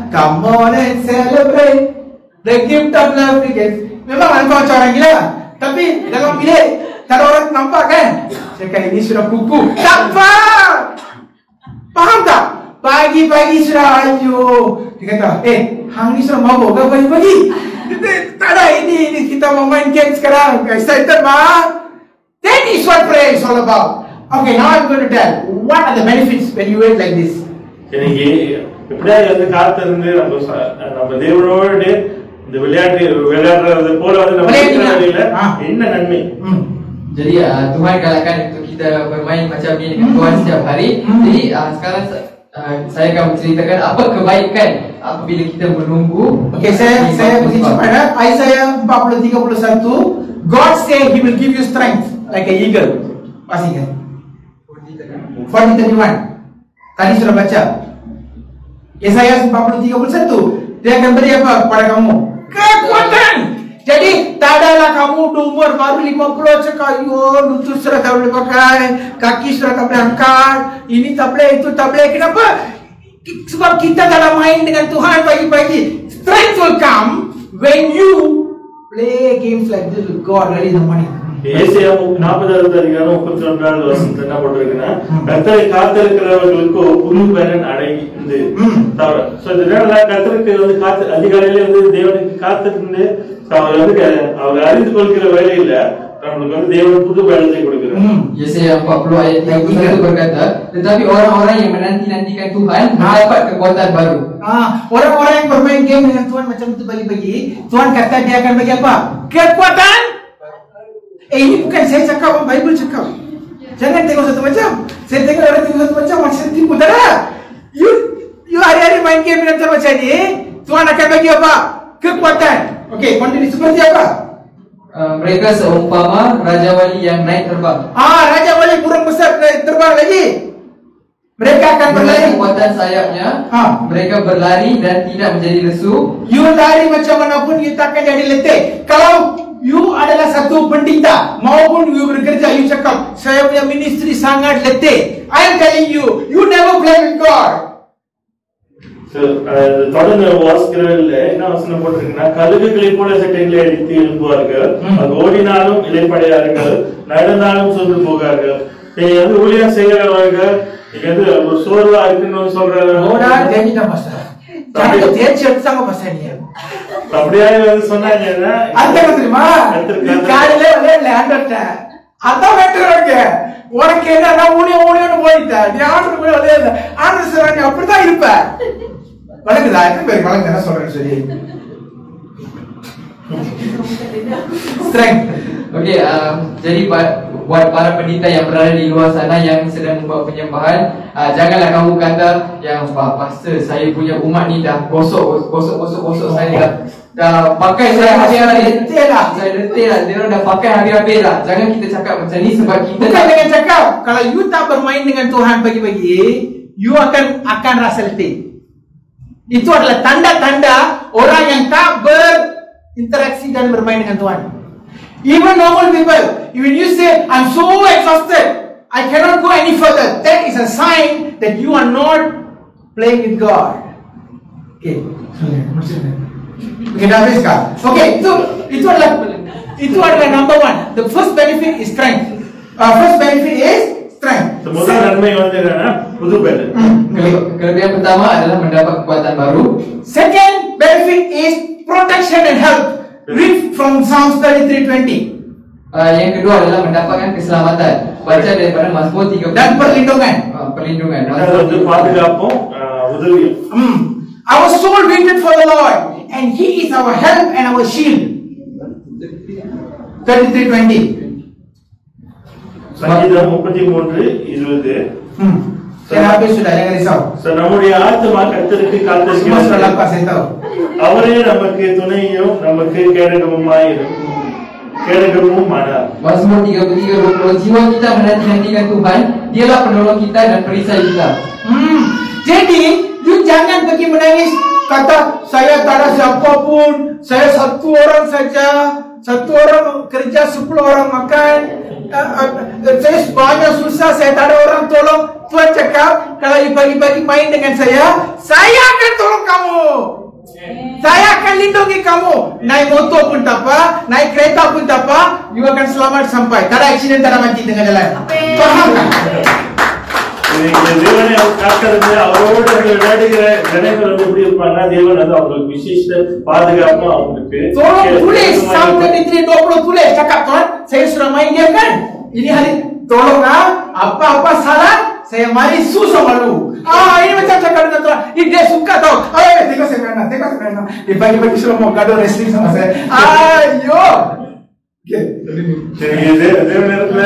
Come on and celebrate the gift of love we get. Memang macam orang gila. Tapi dalam bilik tak ada orang nampak kan? Cakap ini sudah kuku. Tak faham. Faham tak? Pagi-pagi sudah ayo. Dia kata, hang ni sudah mabuk ke pagi-pagi? Tak ada, ini kita mau main game sekarang. Excited mah? That is what prayer is all about. Okay, now I'm going to tell what are the benefits when you wait like this. எனக்கு இப்படியா வந்து காத்திருந்து நம்ம தேவனோடு இந்த விளையாடுறது போல வந்து நம்ம என்ன நன்மை. Jadi Tuhan galakkan untuk kita bermain macam ni dengan Tuhan setiap hari. Jadi sekarang saya akan menceritakan apa kebaikan apabila kita menunggu. Okey, saya pergi kepada Isaiah 40:31. God said He will give you strength like an eagle. Pasti kan? 40:31. Tadi sudah baca. Yesaya 40:31. Dia akan beri apa kepada kamu? Kekuatan. Jadi tak adalah kamu umur baru 50 cakap, yo lutut sudah tak boleh pakai, kaki sudah tak boleh angkat, ini tak boleh, itu tak boleh. Kenapa? Sebab kita dalam main dengan Tuhan pagi-pagi. Strength will come when you play games like this with God early in the morning. ஏசாயா 40:31 என்ன போட்டிருக்குன்னா, கர்த்தரை காத்திருக்கிறவர்களுக்கு புது பலன் அடைந்து கர்த்தருக்கு வந்து அதிகாலையில வந்து தேவனுக்கு காத்திருந்து அவர் அறிந்து கொள்கிற வேலையில நம்மளுக்கு வந்து தேவன் புது பலத்தை கொடுக்கிறார். Yesaya 40 ayat 31 berkata, tetapi orang-orang yang menanti-nantikan Tuhan mendapat kekuatan baru. Orang-orang yang bermain game dengan Tuhan macam itu pagi-pagi, Tuhan kata dia akan bagi apa? Kekuatan. Ini bukan saya cakap, Bible cakap. Jangan tengok satu macam. Saya tengok orang tengok satu macam, macam tipu. Tak ada. You hari-hari main game dengan Tuhan macam ni, Tuhan akan bagi apa? Kekuatan. Okey, continue seperti apa? Mereka seumpama raja wali yang naik terbang. Raja wali burung besar naik terbang lagi. Mereka akan berlari. Kekuatan sayapnya, mereka berlari dan tidak menjadi lesu. You lari macam manapun, you takkan jadi letih. Kalau you adalah satu pendeta maupun you bekerja, you cakap saya punya ministry sangat letih, I am telling you, you never play with God. தொடர்ந்து வாசிக்கிறதுல என்ன வசனம் போட்டிருக்குன்னா, கழுகுகளை போல சட்டைகளை அடித்து எழுப்புவார்கள், அது ஓடினாலும் இலைப்படையார்கள், நடந்தாலும் சொந்து போகார்கள். வந்து ஊழியம் செய்கிறவர்கள் இங்க வந்து ஒரு சோர்வா இருக்குன்னு சொல்றாங்க. தேர்ச்சி எடுத்தாங்க பசங்க அப்படியே வந்து சொன்னாங்கன்னா தெரியுமா, காலையில விளையாடல ஆண்டர்ட்டேன் அதான் வெட்டுறவங்க உனக்கு என்ன ஊழியம் போயிட்டேன், நீ ஆண்டர் போய் விளையாடல ஆண்டர் சொல்றாங்க அப்படிதான் இருப்ப. வழங்குதா? எத்தனை பேருக்கு வழங்கு? என்ன சொல்றேன் சரி. Strength. Okey, jadi buat para pendeta yang berada di luar sana yang sedang membuat penyembahan, janganlah kamu kata yang pastor saya punya umat ni dah gosok saya dah pakai saya hari-hari saya letih lah, dia dah pakai hari-hari lah. Jangan kita cakap macam ni sebab kita bukan dengan cakap. Kalau you tak bermain dengan Tuhan pagi-pagi, you akan rasa letih. Itu adalah tanda-tanda orang yang tak berinteraksi dan bermain dengan Tuhan. Even normal people, when you say, I'm so exhausted, I cannot go any further, that is a sign that you are not playing with God. Okay, dah habiskan. Okay, itu adalah number one. The first benefit is strength. First benefit is strength. முதல் நன்மை வந்து என்னன்னா புது பலன். Kelebihan pertama adalah mendapat kekuatan baru. Second benefit is protection and help. Read from Psalms 33:20. Yang kedua adalah mendapatkan keselamatan. Baca daripada Mazmur 30 dan perlindungan. Perlindungan. Itu பாதுகாப்பும் உதவியும். Our soul waited for the Lord, and He is our help and our shield. 33:20. சங்கீதம் 33:20. Saya habis sudah, jangan risau. நம்முடைய ஆத்மா கர்த்தருக்கு காத்திருக்கிறது. அவரே நமக்கு துணையும் நமக்கு கேடகமும் ஆனார். Mazmur 33:20. Jiwa kita menanti-nantikan Tuhan, Dialah penolong kita dan perisai kita. Jadi, you jangan pergi menangis kata saya tak ada siapa pun, saya satu orang saja, satu orang kerja 10 orang makan, saya banyak susah, saya tak ada orang tolong. Tuhan cakap, kalau you pagi-pagi main dengan saya akan tolong kamu. Saya akan lindungi kamu. Naik motor pun tak apa, naik kereta pun tak apa, you akan selamat sampai. Tak ada accident, tak ada mati tengah jalan. Faham tak? தேவனை காக்கிறது அவரோடு விளையாடுகிற ஜனங்கள் வந்து எப்படி இருப்பாங்கன்னா, தேவன் வந்து அவங்களுக்கு விசேஷ பாதுகாப்பு அவங்களுக்கு. Tolong tulis Psalm 33:20 tulis. Cakap Tuhan, saya sudah main game kan? Ini hari tolong apa-apa salah saya mari susah malu. Ini macam cakap dengan Tuhan. Ini dia Pagi-pagi suruh mau kado wrestling sama saya. Ayo. சரி, தேவ நேரத்துல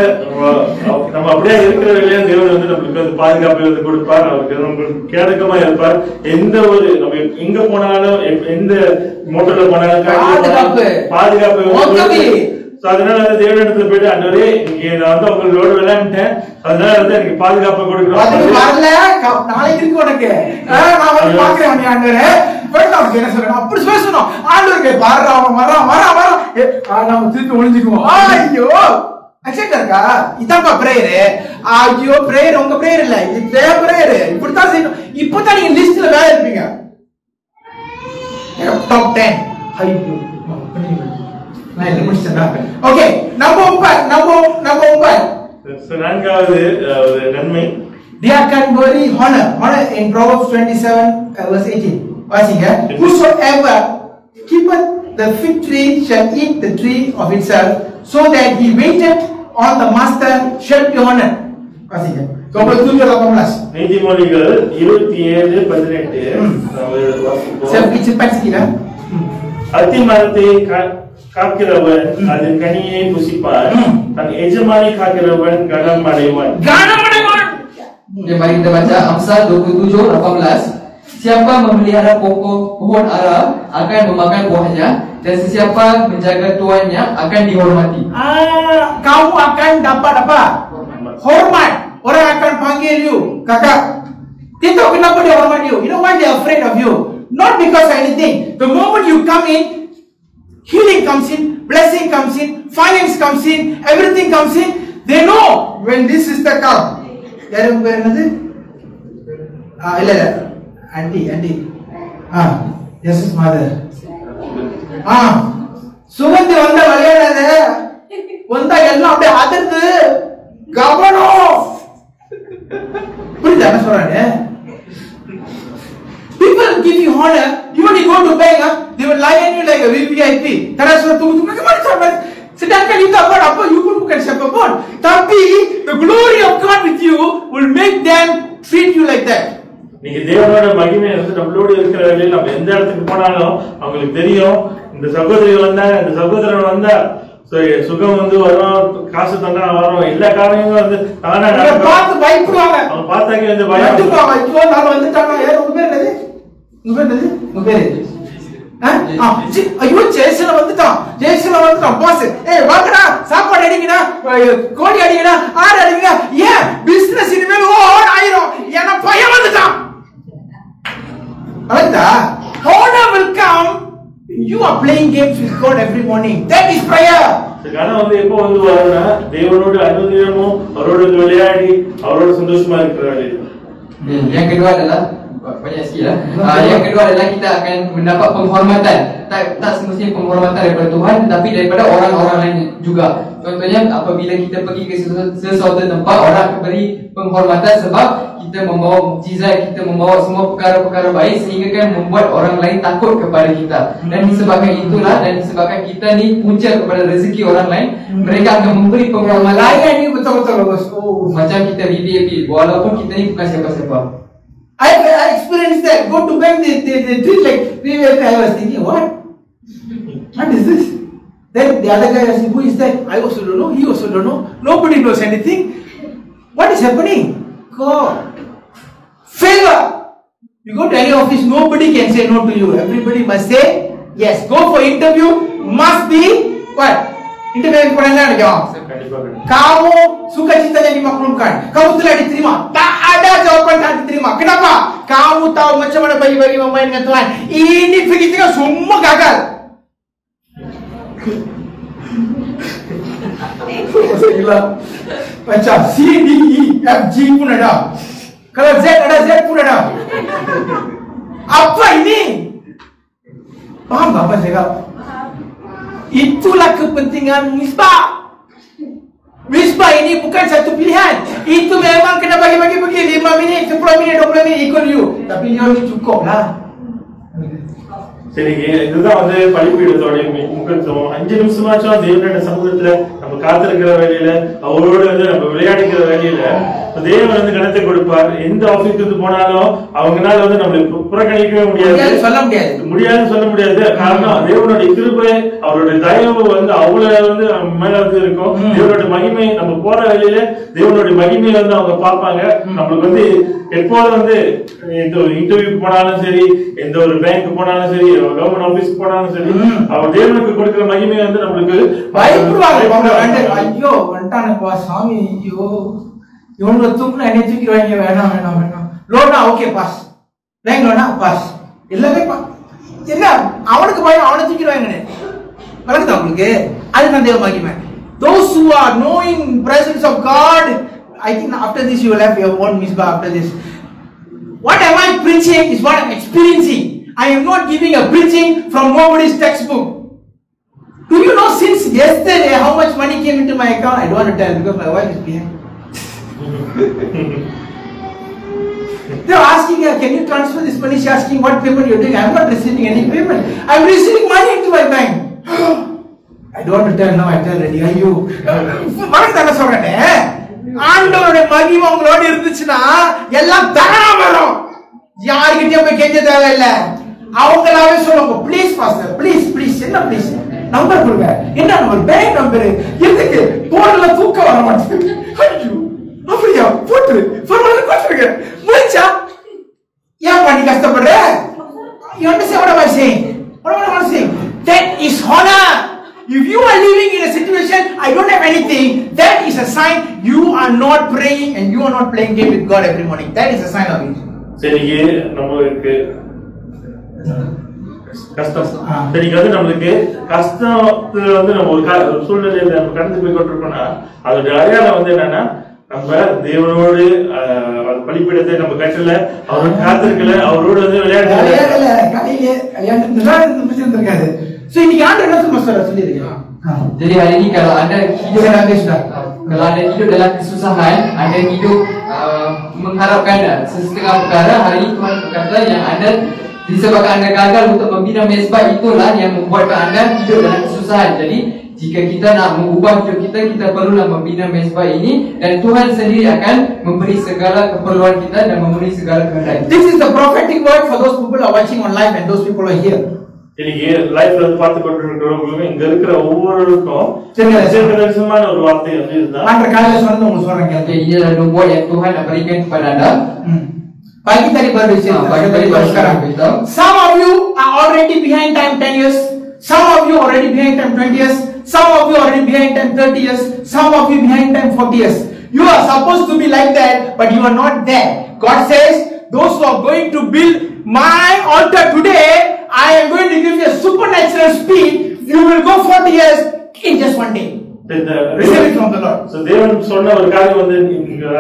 நம்ம அப்படியே இருக்கிற வேலையா தேவன் வந்து நம்மளுக்கு வந்து பாதுகாப்பு வந்து கொடுப்பார். அவருக்கு நம்மளுக்கு கேடகமா இருப்பார். எந்த ஒரு நம்ம எங்க போனாலும் எந்த மோட்டர்ல போனாலும் பாதுகாப்பு. அதனால வந்து தேவனிடத்துல போயிட்டு ஆண்டவரே இங்க நான் வந்து உங்களோட விளையாண்டேன், அதனால வந்து எனக்கு பாதுகாப்பு கொடுக்கணும். நாளைக்கு இருக்கு உனக்கு நான் வந்து பாக்குறேன் ஆண்டவரே என்ன சொல்றேன் அப்படி பேசணும். ஆண்டவருக்கு பாரு அவன் வரான் நம்ம திருப்பி ஒளிஞ்சுக்குவோம். ஐயோ அக்செப்ட் இருக்கா? இதான்ப்பா பிரேயரு. ஐயோ பிரேயர் உங்க பிரேயர் இல்ல, இது பிரேயர். இப்படித்தான் செய்யணும். இப்பதான் நீங்க லிஸ்ட்ல வேலை இருப்பீங்க. டாப் 10 ஐயோ Okay, number 1. நான்காவது நன்மை diakan beri honor in Proverbs 27 verse 18. வாசிங்க. Whosoever keepeth the fig tree shall eat the tree of itself, so that he waiteth on the master shall be honored. வாசிங்க. 27:18. நீதிமொழிகள் 27:18. Cepat sikit. அத்தி மரத்தை காக்கிறவன் அதன் கனியை புசிப்பான், தன் எஜமானை காக்கிறவன் கனம் அடைவான். Mari kita baca Amsal 27:18. Siapa memelihara pohon ara akan memakan buahnya, dan sesiapa menjaga tuannya akan dihormati. Kamu akan dapat apa? Hormat. Orang akan panggil you kakak. Tidak tahu kenapa dia hormat you. You know why they are afraid of you? Not because of anything. The moment you come in, healing comes in, blessing comes in, finance comes in, everything comes in. They know when this sister come. Yarum பேர் என்னது? இல்ல anti Jesus mother. Suganthi வந்த விளையாடாத, வந்தா எல்லாம் அப்படியே அதிர்ந்து கவனம். புரியுதா என்ன சொல்றானே? People give you honor. You when you go to bank, they will lie on you like a VIP. Terasa tunggu kemana sampai? Sedangkan you tak apa, you pun bukan siapa pun. Tapi the glory of God with you will make them treat you like that. நீங்க தேவனோட மகிமை வந்து நம்மளோட இருக்கிற வேலையில நம்ம எந்த இடத்துக்கு போனாலும் அவங்களுக்கு தெரியும், இந்த சகோதரி வந்தா இந்த சகோதரன் வந்தா சுகம் வந்து வரும், காசு தந்தா வரும், எல்லா காரணங்களும் வந்து பார்த்து பயப்படுவாங்க. அவங்க பார்த்தாங்க வந்து பயம். இப்போ நான் வந்துட்டாங்க. உங்க பேர் என்னது? உங்க பேரு ஐயோ ஜெயசல வந்துட்டான் பாஸ். வாங்கடா சாப்பாடு அடிங்கடா, கோழி அடிங்கடா, ஆடு அடிங்கடா. ஏன் பிசினஸ் இனிமேல் ஓன் ஆயிரும். ஏன்னா பயம் வந்துட்டான். அழகா honor will come. You are playing games with God every morning. That is prayer. காரண வந்து எப்போ வந்து வரணும்னா தேவனோட அனுதினமும் அவரோட விளையாடி அவரோட சந்தோஷமா இருக்கிறாரு. Yang kedua adalah banyak sikit lah. Yang kedua adalah kita akan mendapat penghormatan. Tak semestinya penghormatan daripada Tuhan, tetapi daripada orang-orang lain juga. Contohnya apabila kita pergi ke sesuatu tempat, orang akan beri penghormatan sebab kita membawa mukjizat, kita membawa semua perkara-perkara baik sehingga kan membuat orang lain takut kepada kita. Dan disebabkan itulah, dan disebabkan kita ni punca kepada rezeki orang lain, mereka akan memberi penghormatan. Layan ni betul-betul bagus. Macam kita VIP, walaupun kita ni bukan siapa-siapa. I experienced that. Go to bank, they treat like VIP. I was thinking, what is this? Then the other guy asked me, who is that? I also don't know. He also don't know. Nobody knows anything. What is happening? God. Favor. You go to any office, nobody can say no to you. Everybody must say yes. Go for interview, must be what? Interview pernah nikam. Kamu sukacitanya dimaklumkan. Kamu telah diterima. Tak ada jawapan tak diterima. Kenapa? Kamu tahu macam mana bagi-bagi memain dengan Tuhan. Ini fikirnya semua gagal. Masa gila. Macam C, D, E, F, G pun ada. Kalau Z ada, Z pun ada. Apa ini? Paham tak apa saya cakap? Itulah kepentingan misbah. Misbah ini bukan satu pilihan. Itu memang kena bagi-bagi 5 minit, 10 minit, 20 minit ikut you. Tapi you ni cukup lah. சரிங்க, இதுதான் வந்து பலிபீடத்தோட முக்கியத்துவம். 5 நிமிஷமாச்சும் தேவனோட சமூகத்துல நம்ம காத்திருக்கிற வேலையில, அவரோட வந்து நம்ம விளையாடுகிற வேலையில தேவன் வந்து கணத்தை கொடுப்பார். எந்த ஆபீஸ்க்கு போனாலும் அவங்களால வந்து நம்மளுக்கு புறக்கணிக்கவே முடியாது, சொல்ல முடியாது. காரணம் தேவனுடைய கிருபை, அவருடைய தயவு வந்து அவ்வளவு வந்து மேல வந்து இருக்கும். தேவனுடைய மகிமை, நம்ம போற வேலையில தேவனுடைய மகிமையை வந்து அவங்க பார்ப்பாங்க. நம்மளுக்கு வந்து எப்போதும் வந்து எந்த ஒரு இன்டர்வியூக்கு போனாலும் சரி, எந்த ஒரு பேங்க் போனாலும் சரி, கவர்மெண்ட் ஆபீஸ்க்கு போனாலும் சரி, அவர் தேவனுக்கு கொடுக்கிற மகிமை வந்து நம்மளுக்கு ஐயோ வந்துட்டானப்பா சாமி, ஐயோ இவனுக்கு தூக்குனா என்னை தூக்கிடுவாங்க, வேணாம் வேணாம் வேணாம். லோனா ஓகே பாஸ், பேங்க் லோனா பாஸ், எல்லாமே என்ன அவனுக்கு பயம், அவனை தூக்கிடுவாங்க. வளர்க்குதா உங்களுக்கு? அதுதான் தேவ மகிமை. Those who are knowing presence of God, I think after this you will have your own misbah after this. What am I preaching is what I am experiencing. I am not giving a preaching from nobody's textbook. Do you know since yesterday how much money came into my account? I don't want to tell because my wife is behind. They are asking her, can you transfer this money? She is asking what payment you are doing. I am not receiving any payment. I am receiving money into my bank. I don't want to tell now. I tell already. Ayyo. மறந்தானே சொல்றேன். ஆண்டவருடைய மகிமை உங்களோட இருந்துச்சுன்னா எல்லாம் தானா வரும். யார்கிட்டயும் போய் கெஞ்ச தேவையில்லை. அவங்களாவே சொல்லுவாங்க, ப்ளீஸ் பாஸ்டர், ப்ளீஸ் ப்ளீஸ். என்ன ப்ளீஸ்? நம்பர் கொடுங்க. என்ன நம்பர்? Bank number. எதுக்கு? போன்ல தூக்க வர மாட்டேங்குது. ஐயோ அப்படியா? போட்டு பரவாயில்ல கொடுத்துருங்க. முடிச்சா ஏன் பண்ணி கஷ்டப்படுற? You understand what am I saying? What am I saying? That is honor. If you are living in a situation, I don't have anything, that is a sign you are not praying and you are not playing game with God every morning. That is a sign of it. சரிங்க, நம்மளுக்கு கஷ்டம். சரிங்க, அது நம்மளுக்கு கஷ்டத்துல வந்து நம்ம ஒரு சூழ்நிலையில நம்ம கடந்து போய் கொண்டிருக்கோம்னா அதோட அடையாளம் வந்து என்னன்னா, நம்ம தேவனோடு பலிபீடத்தை நம்ம கட்டல, அவரோட காத்திருக்கல, அவரோட வந்து விளையாடல. So ini anda nak masalah sendiri. Jadi hari ini kalau anda hidup dalam kesusahan, anda hidup mengharapkan sesetengah perkara, hari ini Tuhan berkata yang anda disebabkan anda gagal untuk membina mezbah, itulah yang membuatkan anda hidup dalam kesusahan. Jadi jika kita nak mengubah hidup kita, kita perlulah membina mezbah ini, dan Tuhan sendiri akan memberi segala keperluan kita dan memenuhi segala kehendak. This is the prophetic word for those people who are watching on live and those people who are here. இன்னைக்கு லைஃப்ல வந்து பார்த்து கொண்டிருக்கிறவங்களுக்கும் இங்க இருக்கிற ஒவ்வொருவருக்கும் தீர்க்கதரிசனமான ஒரு வார்த்தை வந்து இதுதான். அன்ற காலையில சொன்னது உங்களுக்கு சொல்றேன். Ini adalah nubuat yang Tuhan nak berikan kepada anda. Pagi tadi baru sekarang. Some of you are already behind time 10 years. Some of you already behind time 20 years. Some of you already behind time 30 years. Some of you behind time 40 years. You are supposed to be like that, but you are not there. God says, those who are going to build my altar today, I am going to give you a supernatural speed. You will go 40 years in just one day. Receive it from the Lord. So தேவன் சொன்ன ஒரு காரியம் வந்து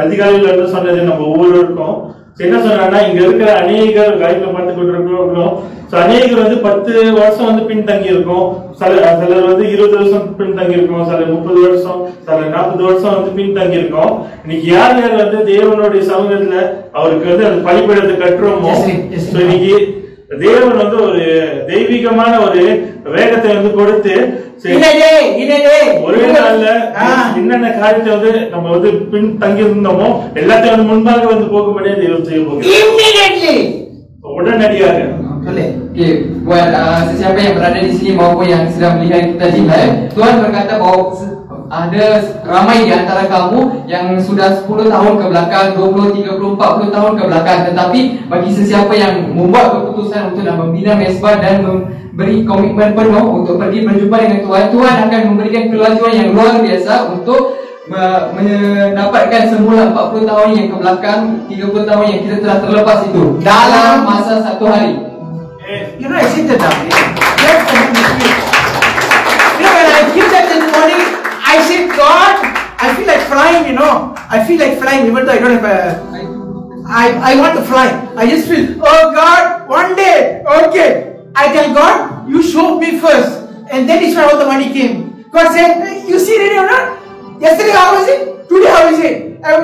அதிகாலையில இருந்து சொன்னது நம்ம ஒவ்வொருவருக்கும் என்ன சொன்னா, இங்க இருக்கிற அநேகர் லைஃப்ல பார்த்து கொண்டிருக்கிறோம். அநேகர் வந்து 10 வருஷம் வந்து பின்தங்கி இருக்கும், சிலர் வந்து 20 வருஷம் பின்தங்கி இருக்கும், சிலர் 30 வருஷம், சிலர் 40 வருஷம் வந்து பின்தங்கி இருக்கும். இன்னைக்கு யார் யார் வந்து தேவனுடைய சமூகத்துல அவருக்கு வந்து அந்த பலிபீடத்தை கட்டுறோமோ, இன்னைக்கு தேவன் வந்து ஒரு தெய்வீகமான ஒரு வேகத்தை வந்து கொடுத்து ஒரே நாள்ல என்னென்ன காரியத்தை வந்து நம்ம வந்து பின் தங்கி இருந்தோமோ எல்லாத்தையும் வந்து முன்பாக வந்து போகும்படியா தேவன் செய்ய போகிறார் உடனடியாக. Buat sesiapa yang berada di sini maupun yang sedang melihat kita di live, Tuhan berkata bahawa ada ramai di antara kamu yang sudah 10 tahun ke belakang, 20, 30, 40 tahun ke belakang, tetapi bagi sesiapa yang membuat keputusan untuk nak membina mezbah dan memberi komitmen penuh untuk pergi berjumpa dengan Tuhan, Tuhan akan memberikan kelajuan yang luar biasa untuk mendapatkan semula 40 tahun yang ke belakang, 30 tahun yang kita telah terlepas itu dalam masa 1 hari. You know, I sit there down. You know, when I get up in the morning, I say, God, I feel like flying, you know. I feel like flying even though I don't have a... I want to fly. I just feel, oh God, one day, okay. I tell God, you showed me first. And that is why all the money came. God said, you see it or not? Yesterday how was it? Today how is it?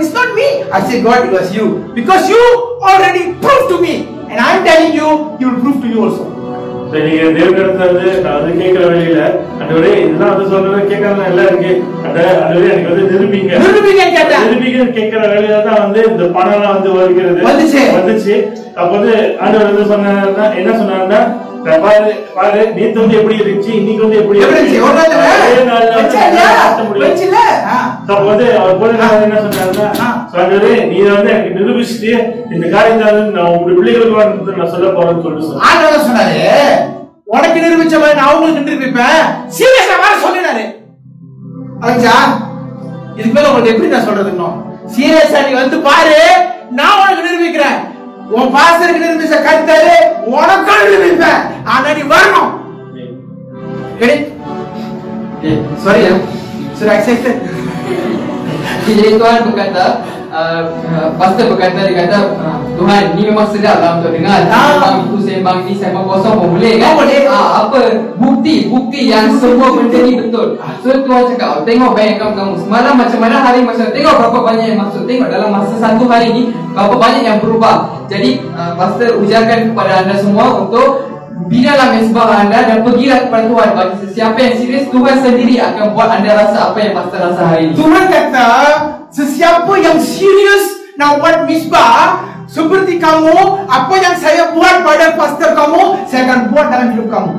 It's not me. I said, God, it was you. Because you already proved to me. And I'm telling you, you will prove to you also. நீங்க தேவனிடத்துல வந்து நான் வந்து கேட்கிற வழியில ஆண்டவரே இதெல்லாம் வந்து சொல்றது கேட்கறது எல்லாம் இருக்கு ஆண்டவரே எனக்கு வந்து நிரூபிங்க கேட்கிற வழியில தான் வந்து இந்த பணம் எல்லாம் வந்து வந்துச்சு. அப்ப வந்து ஆண்டவர் வந்து சொன்னாருன்னா என்ன சொன்னாருன்னா பாரு நேத்து வந்து எப்படி இருந்துச்சு இன்னைக்கு வந்து எப்படி இருந்துச்சு அப்ப வந்து அவர் போல என்ன சொன்னாருன்னா ஆண்டவரே நீ வந்து எனக்கு நிரூபிச்சுட்டு இந்த காரியத்தை வந்து நான் உங்களுடைய பிள்ளைகளுக்கு நான் சொல்ல போறேன்னு சொல்லிட்டு ஆண்டவர் சொன்னாரு உனக்கு நிரூபிச்ச மாதிரி நான் உங்களுக்கு நிரூபிப்பேன். சீரியஸா வர சொல்லினாரு. அலஞ்சா இதுக்கு மேல உங்களுக்கு எப்படி நான் சொல்றது? இன்னும் சீரியஸா நீ வந்து பாரு, நான் உனக்கு நிரூபிக்கிறேன். உன் பாஸ்டருக்கு நிரூபிச்ச கருத்தாரு உனக்கு நிரூபிப்பேன். ஆனா நீ வரணும். Sorry ya, sudah accepted. Jadi Tuhan berkata, pastor berkata, dia kata, Tuhan, ni memang sedap lah untuk dengar. Sembang itu, sembang ni, sembang kosong pun boleh kan? Apa bukti yang semua benda ni betul. So Tuhan cakap, tengok banyak kamu. Semalam macam mana, hari macam mana, tengok berapa banyak yang masuk. Tengok dalam masa satu hari ni, berapa banyak yang berubah. Jadi pastor ujarkan kepada anda semua untuk binalah mesbah anda dan pergilah kepada Tuhan. Bagi sesiapa yang serius, Tuhan sendiri akan buat anda rasa apa yang pastor rasa hari ini. Tuhan kata, sesiapa yang serius nak buat misbah seperti kamu, apa yang saya buat pada pastor kamu, saya akan buat dalam hidup kamu.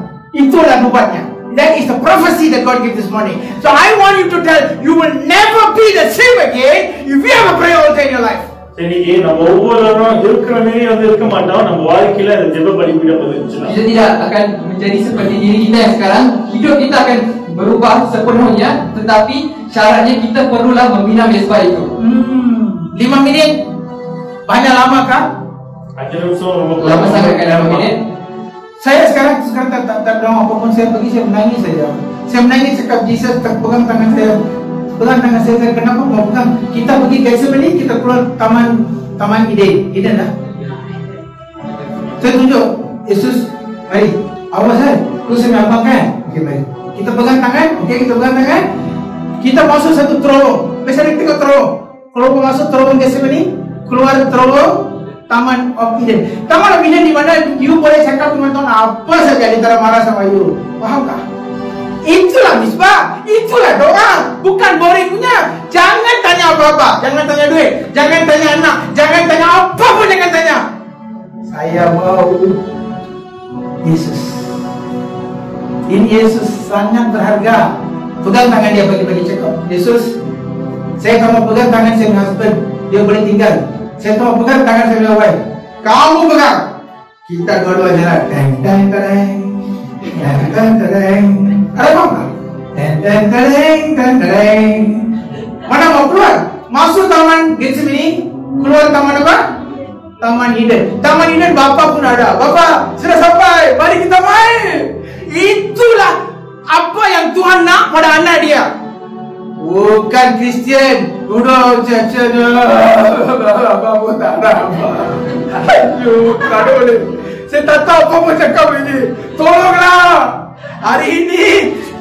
Itulah nubuatnya. That is the prophecy that God gave this morning. So I want you to tell, you will never be the same again if you have a prayer altar in your life. இன்னைக்கு நம்ம ஒவ்வொருவரும் இருக்கிறமே வந்து இருக்க மாட்டோம். நம்ம வாழ்க்கையில அந்த ஜெப பலிபீடம் வந்துச்சுன்னா kita tidak akan menjadi seperti diri kita yang sekarang. Hidup kita akan berubah sepenuhnya, tetapi syaratnya kita perlulah membina mesbah itu. 5 minit banyak lama kah? 5 நிமிஷம் Lama sangat kan 5 minit? Saya sekarang tak tahu apapun saya pergi, saya menangis saja. Saya menangis cakap Jesus pegang tangan saya. Pegang tangan saya, kenapa mau pegang? Kita pergi Gethsemane, kita keluar taman Eden lah. Saya tunjuk, Yesus, mari, awas saya, terus saya nampak kan? Okey, mari. Kita pegang tangan, okey, kita pegang tangan. Kita masuk satu terowong. Biasanya tengok terowong. Kalau masuk terowong Gethsemane, keluar terowong Taman of Eden. Taman of Eden di mana you boleh cakap dengan Tuhan apa saja di antara marah sama you. Faham tak? Itulah misbah, itulah doa, bukan boring punya. Jangan tanya apa-apa, jangan tanya duit, jangan tanya anak, jangan tanya apa pun jangan tanya. Saya mau Yesus. Ini Yesus sangat berharga. Pegang tangan dia bagi cakap, Yesus, saya kamu pegang tangan saya husband, dia boleh tinggal. Saya kamu pegang tangan saya wife, kamu pegang. Kita dua-dua jalan. Ada apa? Mana mau keluar? Masuk taman Gethsemane, keluar taman apa? Taman Eden. Taman Eden Bapa pun ada. Bapa, sudah sampai, mari kita main. Itulah apa yang Tuhan nak pada anak dia. Bukan Kristian. Udah caca Bapa tak ada apa. Aduh, kadang saya tak tahu apa mau cakap ini. Tolonglah. Hari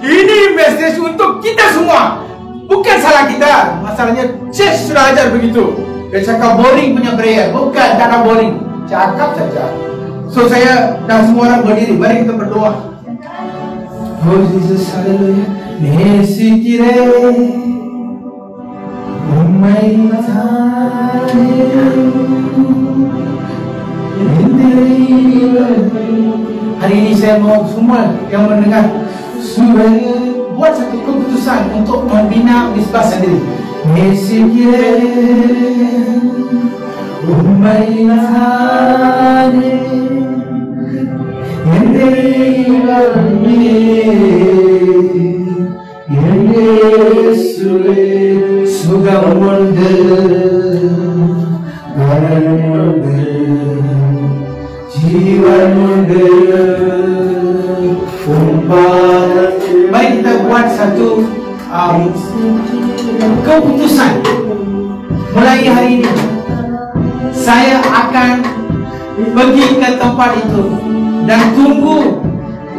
ini message untuk kita semua. Bukan salah kita. Masalahnya church sudah ajar begitu. Dia cakap boring punya prayer. Bukan, tak ada boring. Cakap saja. So saya dan semua orang berdiri. Mari kita berdoa. Oh Jesus, hallelujah. Nesikire Umay matane Hari ini saya mau semua yang mendengar buat satu keputusan untuk membina misbah sendiri. Nesikire Umay matane Yesus sugamunde garanmunde jiwamunde umpat. Mari kita buat satu keputusan. Mulai hari ini saya akan pergi ke tempat itu dan tunggu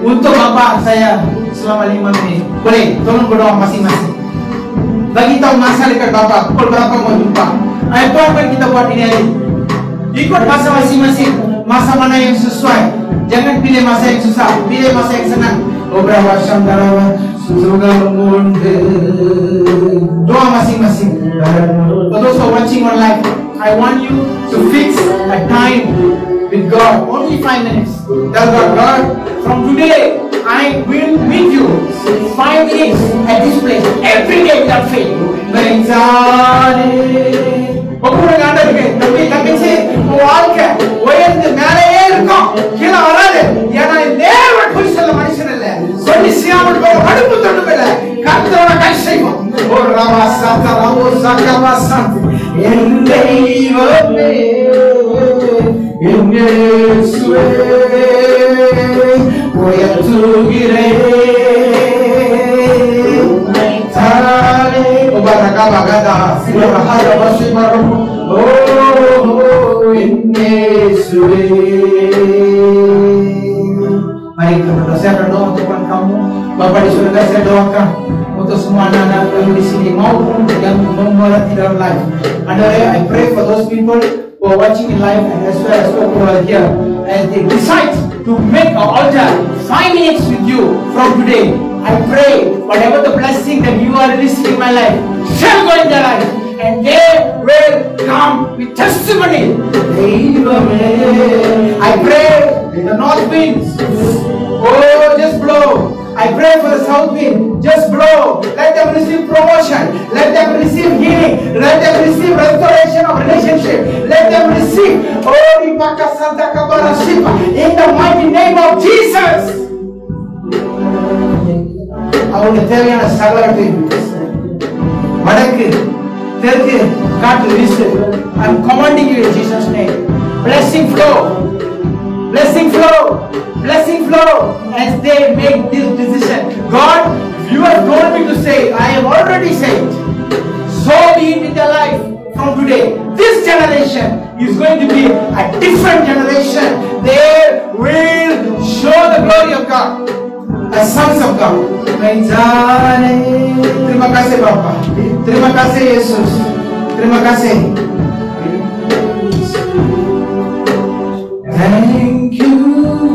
untuk Bapak saya selama 5 menit. Boleh, tolong berdoa masing-masing. Bagi tahu masa dekat Bapak, pukul berapa mau jumpa. Apa yang kita buat ini hari. Ikut masa masing-masing, masa mana yang sesuai. Jangan pilih masa yang susah, pilih masa yang senang. Obrava Shandarawa Susuga Munde. Doa masing-masing. For those who are watching on live, I want you to fix a time with God, only 5 minutes. Tell God, from today I will meet you 5 minutes at this place every day without fail. ஒவ்வொரு ஆண்டவருக்கு தம்பி தங்கச்சி வாழ்க்கை உயர்ந்து மேலேயே இருக்கும், கீழே வராது. ஏன்னா நேர்வ பொசிஷன்ல மனுஷன் இல்ல, சொல்லி செய்யாமல் போக அடுப்பு தொண்டு இல்ல, கர்த்தரோட கை செய்வோம். ஒரு ராமா சாத்தா ராமோ சாக்கா சாந்தி என் தெய்வமே என் இயேசுவே உயர்த்துகிறேன். Baraka bagada sila hara basimaru oh Yesus. Mari kita berdoa. Saya berdoa untuk kamu, Bapa di surga. Saya doakan untuk semua anak-anak yang di sini maupun yang menonton di dalam live. I pray for those people who are watching in live and as well as people who are here, and they decide to make an altar 5 minutes with you from today. I pray whatever the blessing that you are receiving in my life shall go in their life, and they will come with testimony. I pray the north winds, oh just blow. I pray for the south wind, just blow. Let them receive promotion, let them receive healing, let them receive restoration of relationship, let them receive in the mighty name of Jesus. அவனுக்கு தேவையான சகலத்தையும் வடக்கு தெற்கு காற்று வீசு. I'm commanding you in Jesus' name. Blessing flow, blessing flow, blessing flow as they make this decision. God, you have told me to say, I have already said, so be it in their life from today. This generation is going to be a different generation. They will show the glory of God as sons of God. Terima kasih Bapa, terima kasih Yesus, terima kasih. Thank you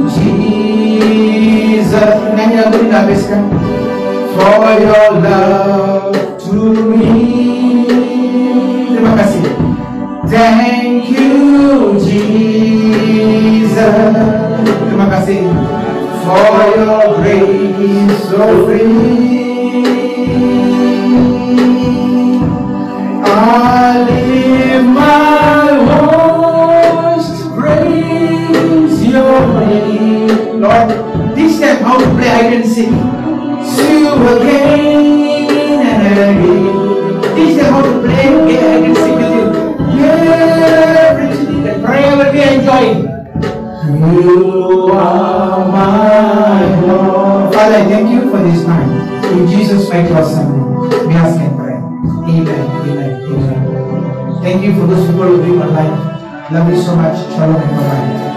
Jesus. Nyanyi lagu ini habiskan. For your love to me. Terima kasih. Thank you Jesus. Terima kasih. For your grace so free, I lift my voice to praise your name. Lord, teach them how to play hide and seek. You again and again. Teach them how to play hide and seek with you. Yeah, that prayer will be enjoyed. You are my Lord. Father, I thank you for this time. In Jesus' mighty awesome name, we ask and pray. Amen. Amen. Amen. Thank you for those people who bring online. Love you so much. Shalom and bye-bye.